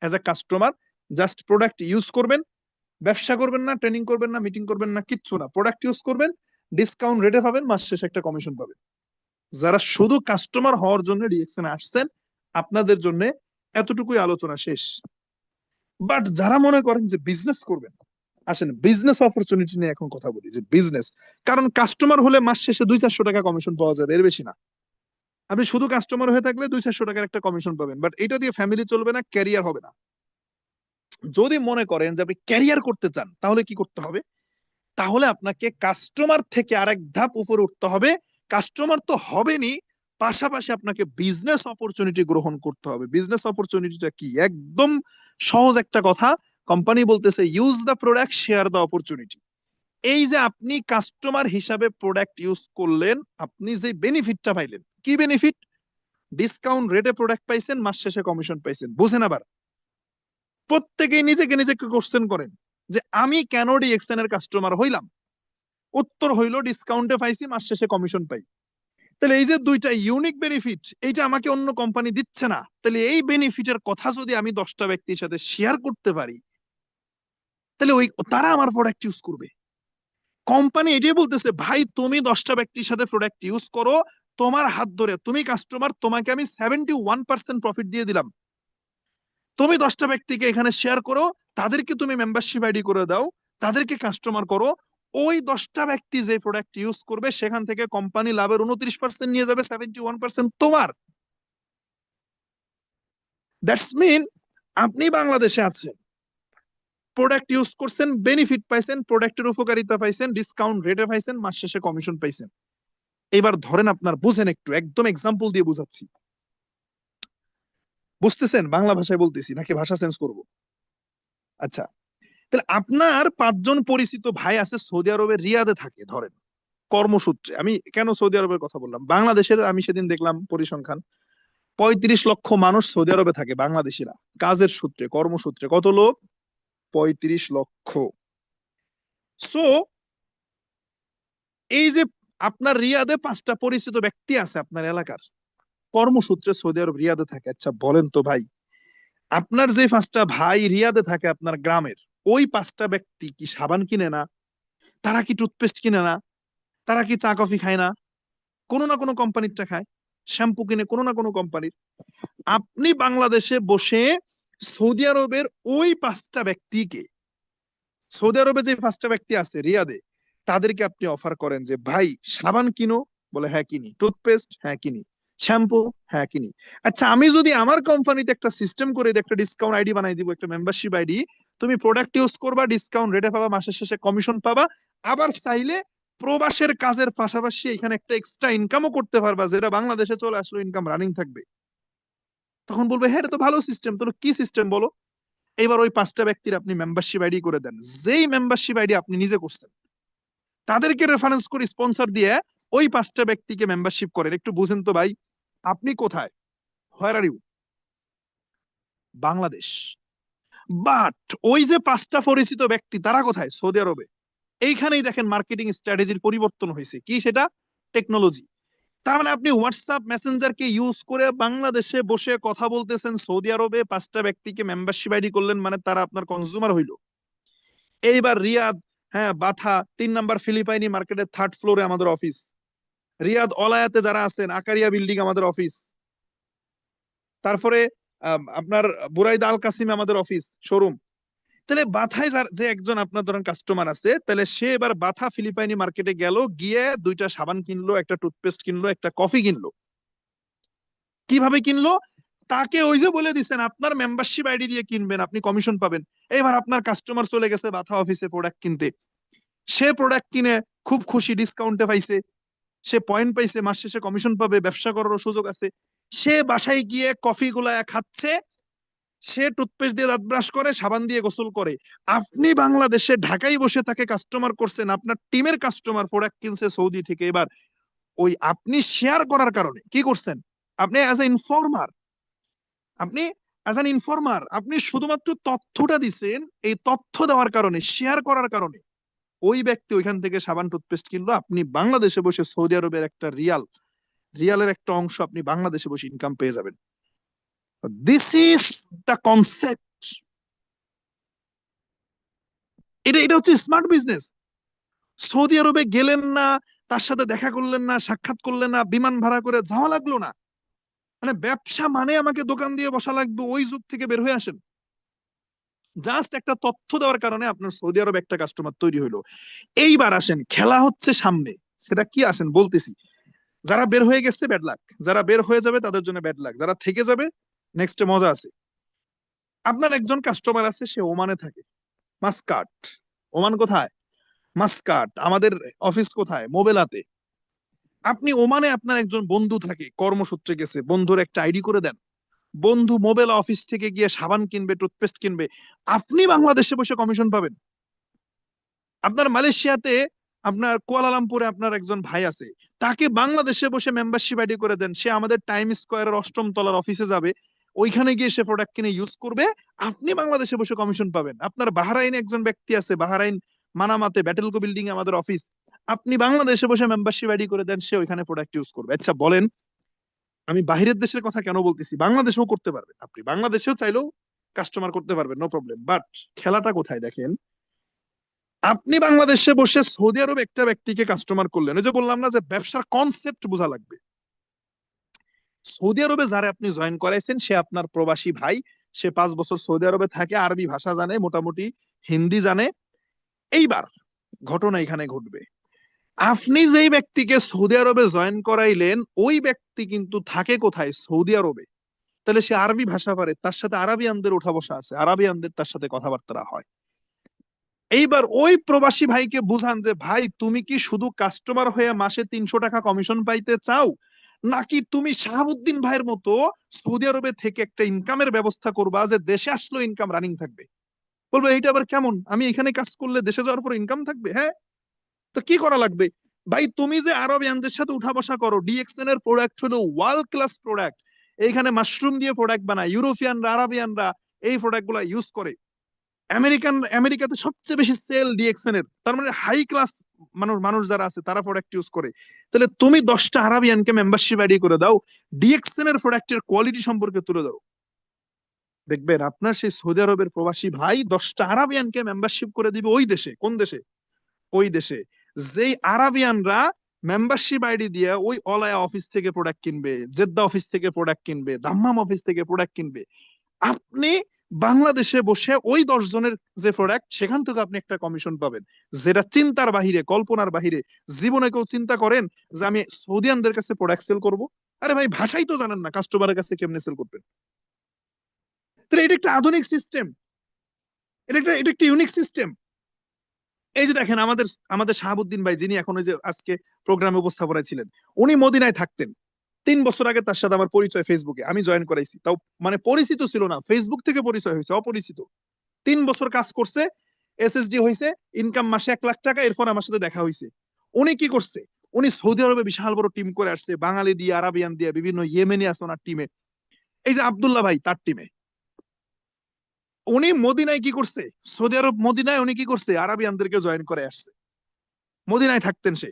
as a customer. Just product use করবেন, ব্যবসা করবেন না, ট্রেনিং করবেন না, মিটিং করবেন না, কিচ্ছু না, প্রোডাক্ট ইউজ করবেন, ডিসকাউন্ট রেটে পাবেন, মাস শেষে একটা কমিশন পাবেন। যারা শুধু কাস্টমার হওয়ার জন্য ডিএক্সএন আসছেন, আপনাদের জন্য এতটুকুই আলোচনা শেষ। বাট যারা মনে করেন যে বিজনেস করবেন, আসেন বিজনেস অপরচুনিটি নিয়ে এখন কথা বলি। যে বিজনেস, কারণ কাস্টমার হলে মাস শেষে 200-400 টাকা কমিশন পাওয়া যাবে, এর বেশি না। আপনি শুধু কাস্টমার হয়ে থাকলে 200-400 টাকার একটা কমিশন পাবেন, বাট এটা দিয়ে ফ্যামিলি চলবে না, ক্যারিয়ার হবে না। যদি মনে করেন যে আপনি ক্যারিয়ার করতে চান, তাহলে কি করতে হবে? তাহলে আপনাকে কাস্টমার থেকে আরেক ধাপ উপরে উঠতে হবে। কাস্টমার তো হবেনি, পাশাপাশি আপনাকে বিজনেস অপরচুনিটি গ্রহণ করতে হবে। বিজনেস অপরচুনিটিটা কি? একদম সহজ একটা কথা, কোম্পানি বলতেছে use the product, share the opportunity. এই যে আপনি কাস্টমার হিসাবে প্রোডাক্ট ইউজ করলেন, আপনি যে বেনিফিটটা পাইলেন, কি বেনিফিট? ডিসকাউন্ট রেটে প্রোডাক্ট পাইছেন, মাস শেষে কমিশন পাইছেন। বুঝেন? আবার প্রত্যেকেই নিজেকে নিজেকে কোশ্চেন করেন যে আমি কেন ডিএক্সএন এর কাস্টমার হইলাম? উত্তর হইল ডিসকাউন্টে পাইছি, মাস শেষে কমিশন পাই। তাহলে এই যে দুইটা ইউনিক বেনিফিট, এইটা আমাকে অন্য কোম্পানি দিচ্ছে না, তাহলে এই বেনিফিটের কথা যদি আমি 10টা ব্যক্তির সাথে শেয়ার করতে পারি, তাহলে ওই তারা আমার প্রোডাক্ট ইউজ করবে। কোম্পানি এটাই বলতেছে, ভাই তুমি 10টা ব্যক্তির সাথে প্রোডাক্ট ইউজ করো, তোমার হাত ধরে, তুমি কাস্টমার, তোমাকে আমি 71% প্রফিট দিয়ে দিলাম। তুমি 10টা ব্যক্তিকে এখানে শেয়ার করো, তাদেরকে তুমি মেম্বারশিপ আইডি করে দাও, তাদেরকে কাস্টমার করো। ওই 10টা ব্যক্তি যে প্রোডাক্ট ইউজ করবে, সেখান থেকে কোম্পানি লাভের 29% নিয়ে যাবে, 71% তোমার। দ্যাটস মিন আপনি বাংলাদেশে আছেন, প্রোডাক্ট ইউজ করছেন, বেনিফিট পাইছেন, প্রোডাক্টের উপকারিতা পাইছেন, ডিসকাউন্ট রেটে পাইছেন, মাস শেষে কমিশন পাইছেন। এবার ধরেন আপনার, বুঝেন একটু, একদম এক্সাম্পল দিয়ে বুঝাচ্ছি, বুঝতেছেন? বাংলা ভাষায় বলতেছি নাকি ভাষা চেঞ্জ করব? আচ্ছা, তাহলে আপনার 5জন পরিচিত ভাই আছে সৌদি আরবের রিয়াদে থাকে ধরেন, কর্মসূত্রে। আমি কেন সৌদি আরবের কথা বললাম, বাংলাদেশের আমি সেদিন দেখলাম পরিসংখ্যান, 35 লক্ষ মানুষ সৌদি আরবে থাকে বাংলাদেশিরা, কাজের সূত্রে, কর্মসূত্রে। কত লোক? 35 লক্ষ। সো এই যে আপনার রিয়াদে 5টা পরিচিত ব্যক্তি আছে আপনার এলাকার, কর্মসূত্রে সৌদি আরব রিয়াদে থাকে। আচ্ছা বলেন তো ভাই, আপনার যে 5টা ভাই রিয়াদে থাকে আপনার গ্রামের, ওই 5টা ব্যক্তি কি সাবান কিনে না? তারা কি টুথপেস্ট কিনে না? তারা কি চা কফি খায় না? কোনো না কোনো কোম্পানিরটা খায়। শ্যাম্পু কিনে কোনো না কোনো কোম্পানির। আপনি বাংলাদেশে বসে সৌদি আরবের ওই 5টা ব্যক্তিকে, সৌদি আরবে যে 5টা ব্যক্তি আছে রিয়াদে, তাদেরকে আপনি অফার করেন যে ভাই সাবান কিনো, বলে হ্যাঁ কিনি। টুথপেস্ট, হ্যাঁ কিনি। শ্যাম্পু, হ্যাঁ কিনি। আচ্ছা আমি যদি আমার কোম্পানিতে একটা সিস্টেম করে দিই, একটা ডিসকাউন্ট আইডি বানাই দিব, একটা মেম্বারশিপ আইডি, তুমি প্রোডাক্ট ইউজ করবা, ডিসকাউন্ট রেটে পাবা, মাসের শেষে কমিশন পাবা, আবার চাইলে প্রবাসের কাজের পাশাপাশি এখানে একটা এক্সট্রা ইনকামও করতে পারবা, যেটা বাংলাদেশে চলে আসলো ইনকাম রানিং থাকবে। তখন বলবে হ্যাঁ এটা তো ভালো সিস্টেম, তো কি সিস্টেম বলো। এবার ওই 5টা ব্যক্তির আপনি মেম্বারশিপ আইডি করে দেন, যেই মেম্বারশিপ আইডি আপনি নিজে করছেন, তাদেরকে রেফারেন্স করে স্পন্সর দিয়ে ওই 5টা ব্যক্তিকে মেম্বারশিপ করেন। একটু বুঝেন তো ভাই, আপনি কোথায়? হোয়ার আর ইউ? বাংলাদেশ। বাট ওই যে 5টা পরিচিত ব্যক্তি, তারা কোথায়? সৌদি আরবে। এইখানেই দেখেন মার্কেটিং স্ট্র্যাটেজির পরিবর্তন হয়েছে, কি সেটা? টেকনোলজি। তার মানে আপনি হোয়াটসঅ্যাপ মেসেঞ্জারকে ইউজ করে বাংলাদেশে বসে কথা বলতেছেন, সৌদি আরবে 5টা ব্যক্তিকে মেম্বারশিপ আইডি করলেন, মানে তারা আপনার কনজিউমার হইলো। এইবার রিয়াদ, হ্যাঁ বাথা 3 নাম্বার ফিলিপাইনি মার্কেটের 3rd ফ্লোরে আমাদের অফিস। রিয়াদ অলায়াতে যারা আছেন, আকারিয়া বিল্ডিং আমাদের অফিস। তারপরে আপনার বুরাইদা আল কাসিমে আমাদের অফিস, শোরুম। তাহলে বাথায় যে একজন আপনার ধরেন কাস্টমার আছে, তাহলে সে এবার বাথা ফিলিপাইনি মার্কেটে গেল, গিয়ে 2টা সাবান কিনলো, একটা টুথপেস্ট কিনলো, একটা কফি কিনলো। কিভাবে কিনলো? তাকে ওই যে বলে দিচ্ছেন আপনার মেম্বারশিপ আইডি দিয়ে কিনবেন, আপনি কমিশন পাবেন। এবার আপনার কাস্টমার চলে গেছে বাথা অফিসে প্রোডাক্ট কিনতে, সে প্রোডাক্ট কিনে খুব খুশি, ডিসকাউন্টে পাইছে, সে পয়েন্ট পাইছে, মাস শেষে কমিশন পাবে, ব্যবসা করারও সুযোগ আছে। সে বাসায় গিয়ে কফি গুলা খাচ্ছে, সে টুথপেস্ট দিয়ে দাঁত ব্রাশ করে, সাবান দিয়ে গোসল করে। আপনি বাংলাদেশে ঢাকায় বসে তাকে কাস্টমার করছেন, আপনার টিমের কাস্টমার প্রোডাক্ট কিনছে সৌদি থেকে। এবার ওই আপনি শেয়ার করার কারণে কি করছেন? আপনি অ্যাজ এ ইনফর্মার, আপনি অ্যাজ অ্যান ইনফর্মার, আপনি শুধুমাত্র তথ্যটা দিচ্ছেন। এই তথ্য দেওয়ার কারণে, শেয়ার করার কারণে ওই ব্যক্তি ওইখান থেকে সাবান টুথপেস্ট কিনলো। আপনি বাংলাদেশে বসে সৌদি আরবের একটা রিয়ালের একটা অংশ আপনি বাংলাদেশে বসে ইনকাম পেয়ে যাবেন। This is the concept. এটা এটা হচ্ছে স্মার্ট বিজনেস। সৌদি আরবে গেলেন না, তার সাথে দেখা করলেন না, সাক্ষাৎ করলেন না, বিমান ভাড়া করে যাওয়া লাগলো না। মানে ব্যবসা মানে আমাকে দোকান দিয়ে বসা লাগবে, ওই যুগ থেকে বের হয়ে আসেন। জাস্ট একটা তথ্য দেওয়ার কারণে আপনার সৌদি আরবে একটা কাস্টমার তৈরি হইলো। এইবার আসেন, খেলা হচ্ছে সামনে। সেটা কি আসেন বলতেছি। যারা বের হয়ে গেছে ব্যাড লাক, যারা বের হয়ে যাবে তাদের জন্য ব্যাড লাক, যারা থেকে যাবে নেক্সটে মজা আছে। আপনার একজন কাস্টমার আছে, সে ওমানে থাকে, মাস্কাট। ওমান কোথায়? মাস্কাট। আমাদের অফিস কোথায়? মোবেলাতে। আপনি ওমানে আপনার একজন বন্ধু থাকে, কর্মসূত্রে গেছে, বন্ধুর একটা আইডি করে দেন। বন্ধু মোবেলা অফিস থেকে গিয়ে সাবান কিনবে, টুথপেস্ট কিনবে, আপনি বাংলাদেশে বসে কমিশন পাবেন। আপনার মালয়েশিয়াতে, আপনার কুয়ালালামপুরে আপনার একজন ভাই আছে, তাকে বাংলাদেশে বসে মেম্বারশিপ আইডি করে দেন, সে আমাদের টাইম স্কোয়ারের 8ম তলার অফিসে যাবে, ওইখানে গিয়ে সে প্রোডাক্ট কিনে ইউজ করবে, আপনি বাংলাদেশে বসে কমিশন পাবেন। আপনার বাহরাইনে একজন ব্যক্তি আছে, বাহরাইন মানামাতে ব্যাটেলকো বিল্ডিং এ আমাদের অফিস, আপনি বাংলাদেশে বসে মেম্বারশিপ আইডি করে দেন, সে ওইখানে প্রোডাক্ট ইউজ করবে। আচ্ছা বলেন, আমি বাহিরের দেশের কথা কেন বলতেছি, বাংলাদেশেও করতে পারবেন, আপনি বাংলাদেশেও চাইলেও কাস্টমার করতে পারবেন, নো প্রবলেম। বাট খেলাটা কোথায় দেখেন, আপনি বাংলাদেশে বসে সৌদি আরবে একটা ব্যক্তিকে কাস্টমার করলেন, ওই যে বললাম না যে ব্যবসার কনসেপ্ট বোঝা লাগবে। সৌদি আরবে যারা আপনি জয়েন করাইছেন সে আপনার প্রবাসী ভাই, সে 5 বছর সৌদি আরবে থাকে, আরবি ভাষা জানে, মোটামুটি হিন্দি জানে। এইবার ঘটনা এখানে ঘটবে, আপনি যেই ব্যক্তিকে সৌদি আরবে জয়েন করাইলেন ওই ব্যক্তি কিন্তু থাকে কোথায়, সৌদি আরবে। তাহলে সে আরবি ভাষা পারে, তার সাথে আরাবিয়ানদের ওঠা বসা আছে, আরাবিয়ানদের তার সাথে কথাবার্তা হয়। এইবার ওই প্রবাসী ভাইকে বুঝান যে ভাই তুমি কি শুধু কাস্টমার হয়ে মাসে 300 টাকা কমিশন পাইতে চাও, নাকি তুমি শাহাবুদ্দিন ভাইয়ের মতো সৌদি আরবে থেকে একটা ইনকামের ব্যবস্থা করবা, যে দেশে আসলেও ইনকাম রানিং থাকবে। বলবে এইটা আবার কেমন, আমি এখানে কাজ করলে দেশে যাওয়ার পর ইনকাম থাকবে? হ্যাঁ, তো কি করা লাগবে? ভাই তুমি যে আরবিয়ানদের সাথে উঠা বসা করো, ডিএক্সএন এর প্রোডাক্ট হলো ওয়ার্ল্ড ক্লাস প্রোডাক্ট। এইখানে মাশরুম দিয়ে প্রোডাক্ট বানায় ইউরোপিয়ানরা, আরাবিয়ানরা এই প্রোডাক্ট গুলা ইউজ করে। আমেরিকাতে সবচেয়ে বেশি সেল ডিএক্সএন এর, তার মানে হাই ক্লাস মানুষ মানুষ যারা আছে তারা প্রোডাক্ট ইউজ করে। তাহলে তুমি 10টা আরাবিয়ানকে মেম্বারশিপ আইডি করে দাও, ডিএক্সএন এর প্রোডাক্টের কোয়ালিটি সম্পর্কে তুলে দাও, দেখবেন আপনার সেই সৌদি আরবের প্রবাসী ভাই 10টা আরাবিয়ানকে মেম্বারশিপ করে দিবে ওই দেশে। কোন দেশে? ওই দেশে। যেই আরাবিয়ানরা মেম্বারশিপ আইডি দিয়ে ওই অলায়া অফিস থেকে প্রোডাক্ট কিনবে, জেদ্দা অফিস থেকে প্রোডাক্ট কিনবে, দাম্মাম অফিস থেকে প্রোডাক্ট কিনবে, আপনি বাংলাদেশে বসে ওই 10 জনের যে প্রোডাক্ট, সেখান থেকে আপনি একটা কমিশন পাবেন, যেটা চিন্তার বাহিরে, কল্পনার বাহিরে। জীবনে কেউ চিন্তা করেন যে আমি সৌদিয়ানদের কাছে প্রোডাক্ট সেল করব? আরে ভাই ভাষাই তো জানেন না, কাস্টমারের কাছে কেমনে সেল করবেন? তাহলে এটা একটা আধুনিক সিস্টেম, এটা একটা ইউনিক সিস্টেম। এই যে দেখেন, আমাদের আমাদের শাহাবুদ্দিন ভাই, যিনি এখন ওই যে আজকে প্রোগ্রামে উপস্থাপনায় ছিলেন, উনি মদিনায় থাকতেন। 3 বছর আগে তার সাথে আমার পরিচয় ফেসবুকে, আমি জয়েন করাইছি, তাও মানে পরিচিত ছিল না, ফেসবুক থেকে পরিচয় হয়েছে, অপরিচিত। 3 বছর কাজ করছে, এসএসডি হয়েছে, ইনকাম মাসে 1 লাখ টাকা। এরপর আমার সাথে দেখা হয়েছে। উনি কি করছে, উনি সৌদি আরবে বিশাল বড় টিম করে আসছে, বাঙালি দিয়ে, আরাবিয়ান দিয়ে, বিভিন্ন ইয়েমেনি আছে ওনার টিমে। এই যে আব্দুল্লাহ ভাই, তার টিমে। উনি মদিনায় কি করছে, সৌদি আরব মদিনায় উনি কি করছে, আরাবিয়ানদেরকে জয়েন করে আসছে। মদিনায় থাকতেন সে।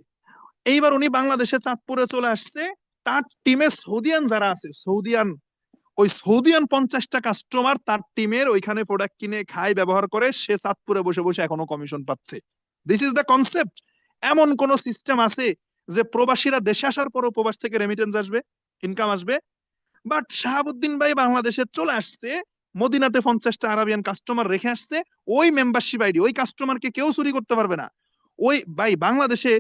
এইবার উনি বাংলাদেশে চাঁদপুরে চলে আসছে, তার টিমে সৌদিয়ান যারা আছে, সৌদিয়ান, ওই সৌদিয়ান 50টা কাস্টমার তার টিমের ওইখানে প্রোডাক্ট কিনে খায়, ব্যবহার করে, সে চাঁদপুরে বসে বসে এখনো কমিশন পাচ্ছে। This is the concept. এমন কোন সিস্টেম আছে যে প্রবাসীরা দেশে আসার পরও প্রবাস থেকে রেমিটেন্স আসবে, ইনকাম আসবে? বাট শাহাবুদ্দিন ভাই বাংলাদেশে চলে আসছে, মদিনাতে 50টা আরাবিয়ান কাস্টমার রেখে আসছে। ওই মেম্বারশিপ আইডি, ওই কাস্টমারকে কেউ চুরি করতে পারবে না। ওই ভাই বাংলাদেশে,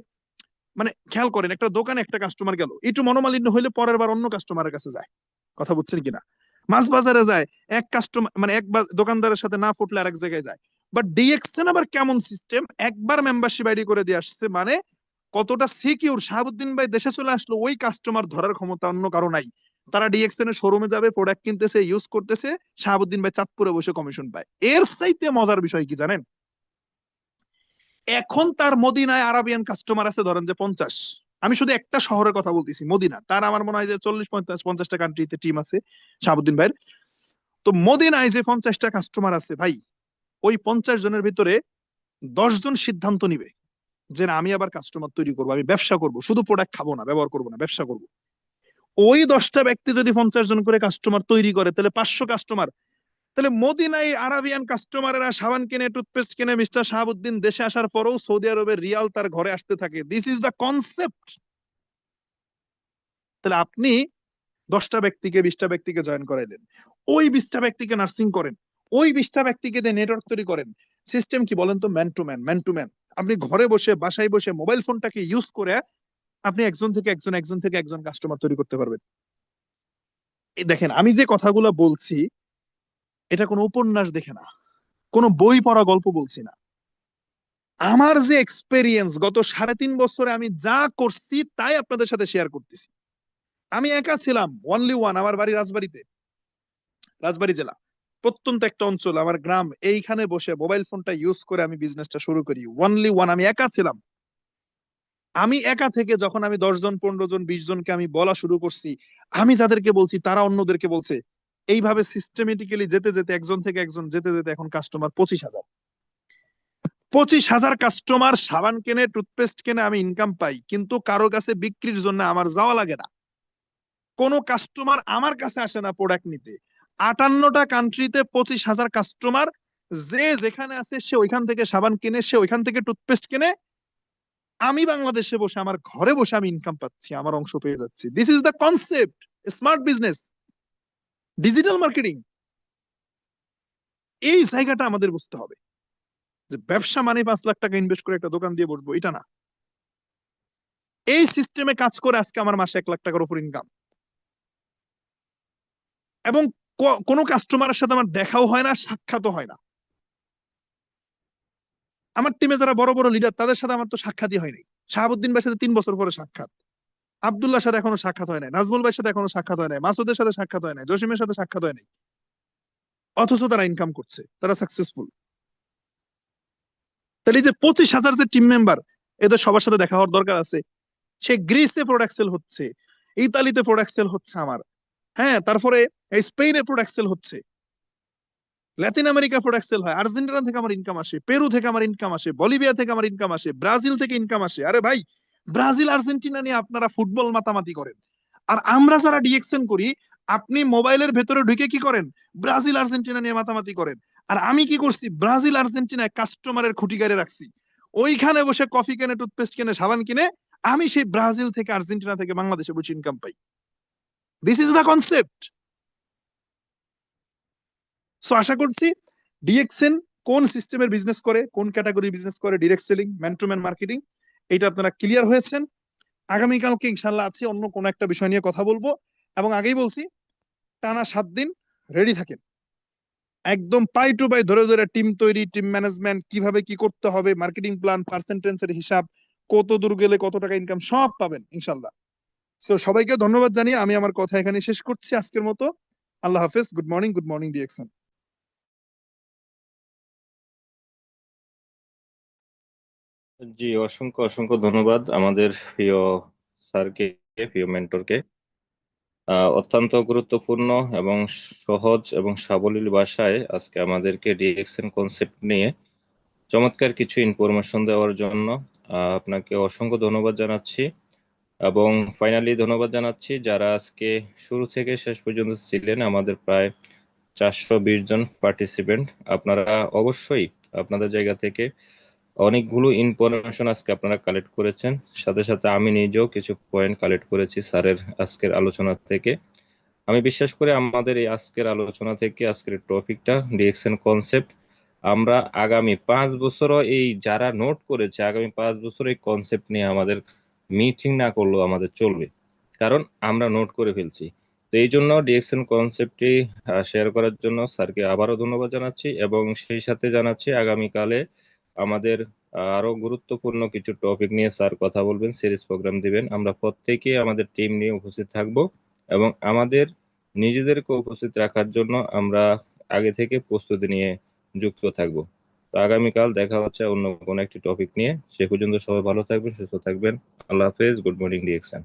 মানে খেয়াল করেন, একটা দোকানে একটা কাস্টমার গেল, একটু মনোমালিন্য হইলে পরের বার অন্য কাস্টমারের কাছে যায়। কথা বুঝছেন কিনা? মাছ বাজারে যায়, এক কাস্টমার মানে দোকানদারের সাথে না ফুটলে আরেক জায়গায় যায়। বাট ডিএক্সএন আবার কেমন সিস্টেম, একবার মেম্বারশিপ আইডি করে দিয়ে আসছে মানে কতটা সিকিউর। শাহাবুদ্দিন ভাই দেশে চলে আসলো, ওই কাস্টমার ধরার ক্ষমতা অন্য কারো নাই। তারা ডিএক্সএন এর শোরুমে যাবে, প্রোডাক্ট কিনতেছে, ইউজ করতেছে, শাহাবুদ্দিন ভাই চাঁদপুরে বসে কমিশন পায়। এর চাইতে মজার বিষয় কি জানেন? এখন তার মদিনায় আরাবিয়ান কাস্টমার আছে ধরেন যে 50। আমি শুধু একটা শহরের কথা বলতেছি, মদিনা। তার আমার মনে হয় যে 40, 50, 50টা কান্ট্রিতে টিম আছে শাহাবুদ্দিন ভাইয়ের। তো মদিনায় যে 50টা কাস্টমার আছে ভাই, ওই 50 জনের ভিতরে 10 জন সিদ্ধান্ত নিবে যে না, আমি আবার কাস্টমার তৈরি করবো, আমি ব্যবসা করব, শুধু প্রোডাক্ট খাবো না, ব্যবহার করবো না, ব্যবসা করব। ওই 10টা ব্যক্তি যদি 50 জন করে কাস্টমার তৈরি করে, তাহলে 500 কাস্টমার। তাহলে মদিনায় আরাবিয়ান কাস্টমারেরা সাবান কিনে, টুথপেস্ট কিনে, মিস্টার শাহাবুদ্দিন দেশে আসার পরেও সৌদি আরবের রিয়াল তার ঘরে আসতে থাকে। This is the concept. তাহলে আপনি 10টা ব্যক্তিকে, 20টা ব্যক্তিকে জয়েন করাইলেন, ওই 20টা ব্যক্তিকে নার্সিং করেন, ওই 20টা ব্যক্তিকে দিয়ে নেটওয়ার্ক তৈরি করেন। সিস্টেম কি বলেন তো? Man to man, man to man. আপনি ঘরে বসে, বাসায় বসে মোবাইল ফোনটাকে ইউজ করে আপনি একজন থেকে একজন, একজন থেকে একজন কাস্টমার তৈরি করতে পারবেন। এই দেখেন, আমি যে কথাগুলো বলছি, এটা কোনো উপন্যাস দেখে না, কোনো বই পড়া গল্প বলছি না। আমার যে এক্সপেরিয়েন্স, গত 3.5 বছরে আমি যা করছি তাই আপনাদের সাথে শেয়ার করতেছি। আমি একা ছিলাম, ওয়ানলি ওয়ান। আমার বাড়ি রাজবাড়িতে, রাজবাড়ী জেলা, প্রত্যন্ত একটা অঞ্চল, আমার গ্রাম। এইখানে বসে মোবাইল ফোনটা ইউজ করে আমি বিজনেসটা শুরু করি, ওয়ানলি ওয়ান। আমি একা ছিলাম। আমি একা থেকে যখন আমি 10 জন, 15 জন, 20 জনকে আমি বলা শুরু করছি, আমি যাদেরকে বলছি তারা অন্যদেরকে বলছে, এইভাবে সিস্টেমেটিক্যালি যেতে যেতে, একজন থেকে একজন যেতে যেতে এখন কাস্টমার 25,000। 25,000 কাস্টমার সাবান কেনে, টুথপেস্ট কেনে, আমি ইনকাম পাই, কিন্তু কারো কাছে বিক্রির জন্য আমার যাওয়া লাগে না। কোনো কাস্টমার আমার কাছে আসে না প্রোডাক্ট নিতে। 58টা কান্ট্রিতে 25,000 কাস্টমার, যে যেখানে আছে সে ওইখান থেকে সাবান কিনে, সে ওইখান থেকে টুথপেস্ট কিনে। আমি বাংলাদেশে বসে আমার ঘরে বসে আমি ইনকাম পাচ্ছি, আমার অংশ পেয়ে যাচ্ছি। This is the concept smart business, digital marketing. এই জায়গাটা আমাদের বুঝতে হবে যে ব্যবসা মানে 5 লাখ টাকা ইনভেস্ট করে একটা দোকান দিয়ে বসবো, এটা না। এই সিস্টেমে কাজ করে আজকে আমার মাসে 1 লাখ টাকার উপর ইনকাম। এবং কোনো কাস্টমারের সাথে আমার দেখাও হয় না, সাক্ষাৎও হয় না। আমার টিমে যারা বড় বড় লিডার, তাদের সাথে আমার তো সাক্ষাৎই হয় নাই। শাহাবুদ্দিন ভাইয়ের সাথে 3 বছর পরে সাক্ষাৎ, আব্দুল্লাহর সাথে এখনো সাক্ষাৎ হয় নাই, নাজমুল ভাইয়ের সাথে এখনো সাক্ষাৎ হয় নাই, মাসুদের সাথে সাক্ষাৎ হয় নাই, জসিমের সাথে সাক্ষাৎ হয় নাই। অথচ তারা ইনকাম করছে, তারা সাকসেসফুল। তাহলে এই যে 25,000 যে টিম মেম্বার, এদের সবার সাথে দেখা হওয়ার দরকার আছে। সে গ্রিসে প্রোডাক্ট সেল হচ্ছে, ইতালিতে প্রোডাক্ট সেল হচ্ছে আমার, হ্যাঁ, তারপরে স্পেনে প্রোডাক্ট সেল হচ্ছে, লাতিন আমেরিকা প্রোডাক্ট সেল হয়, আর্জেন্টিনা থেকে আমার ইনকাম আসে, পেরু থেকে আমার ইনকাম আসে, বলিভিয়া থেকে আমার ইনকাম আসে, ব্রাজিল থেকে ইনকাম আসে। আরে ভাই, ব্রাজিল আর্জেন্টিনা নিয়ে আপনারা ফুটবল মাতামাতি করেন, আর আমরা যারা ডিএক্সএন করি, আপনি মোবাইলের ভেতরে ঢুকে কি করেন? ব্রাজিল আর্জেন্টিনা নিয়ে মাতামাতি করেন। আর আমি কি করছি? ব্রাজিল আর্জেন্টিনায় কাস্টমারের খুঁটি গাড়ি রাখছি, ওইখানে বসে কফি কিনে, টুথপেস্ট কিনে, সাবান কিনে, আমি সেই ব্রাজিল থেকে, আর্জেন্টিনা থেকে বাংলাদেশে বসে ইনকাম পাই। This is the concept. So আশা করছি ডিএক্সএন কোন সিস্টেমের বিজনেস করে, কোন ক্যাটাগরি বিজনেস করে, direct selling, man to man marketing, এটা আপনারা ক্লিয়ার হয়েছেন। আগামীকালকে ইনশাল্লাহ আছে অন্য কোনো একটা বিষয় নিয়ে কথা বলবো। এবং আগেই বলছি, টানা 7 দিন রেডি থাকেন, একদম পাই টু পাই ধরে ধরে টিম তৈরি, টিম ম্যানেজমেন্ট, কিভাবে কি করতে হবে, মার্কেটিং প্ল্যান, পার্সেন্টেজের হিসাব, কত দূর গেলে কত টাকা ইনকাম, সব পাবেন ইনশাল্লাহ। সো সবাইকে ধন্যবাদ জানিয়ে আমি আমার কথা এখানে শেষ করছি আজকের মতো। আল্লাহ হাফেজ। Good morning DXN. জি, অসংখ্য অসংখ্য ধন্যবাদ আমাদের প্রিয় স্যারকে, প্রিয় মেন্টরকে। অত্যন্ত গুরুত্বপূর্ণ এবং সহজ এবং সাবলীল ভাষায় আজকে আমাদেরকে ডিএক্সএন কনসেপ্ট নিয়ে চমৎকার কিছু ইনফরমেশন দেওয়ার জন্য আপনাকে অসংখ্য ধন্যবাদ জানাচ্ছি। এবং ফাইনালি ধন্যবাদ জানাচ্ছি যারা আজকে শুরু থেকে শেষ পর্যন্ত ছিলেন, আমাদের প্রায় 420 জন পার্টিসিপেন্ট। আপনারা অবশ্যই আপনাদের জায়গা থেকে অনেকগুলো ইনফরমেশন আজকে আপনারা কালেক্ট করেছেন, সাথে সাথে আমি নিজেও কিছু পয়েন্ট কালেক্ট করেছি স্যারের আজকের আলোচনা থেকে। আমি বিশ্বাস করি আমাদের এই আজকের আলোচনা থেকে, আজকের টপিকটা ডিএক্সএন কনসেপ্ট, আমরা আগামী 5 বছরও এই যারা নোট করেছে, আগামী 5 বছর এই কনসেপ্ট নিয়ে আমাদের মিটিং না করলেও আমাদের চলবে, কারণ আমরা নোট করে ফেলছি। তো এই জন্য ডিএক্সএন কনসেপ্টটি শেয়ার করার জন্য স্যারকে আবারও ধন্যবাদ জানাচ্ছি, এবং সেই সাথে জানাচ্ছি আগামীকালে আমাদের আরো গুরুত্বপূর্ণ কিছু টপিক নিয়ে স্যার কথা বলবেন, সিরিজ প্রোগ্রাম দিবেন। আমরা প্রত্যেকে আমাদের টিম নিয়ে উপস্থিত থাকব, এবং আমাদের নিজেদেরকে উপস্থিত রাখার জন্য আমরা আগে থেকে প্রস্তুতি নিয়ে যুক্ত থাকব। তো আগামীকাল দেখা হচ্ছে অন্য কোনো একটি টপিক নিয়ে। সে পর্যন্ত সবাই ভালো থাকবেন, সুস্থ থাকবেন। আল্লাহ হাফেজ। Good morning DXN.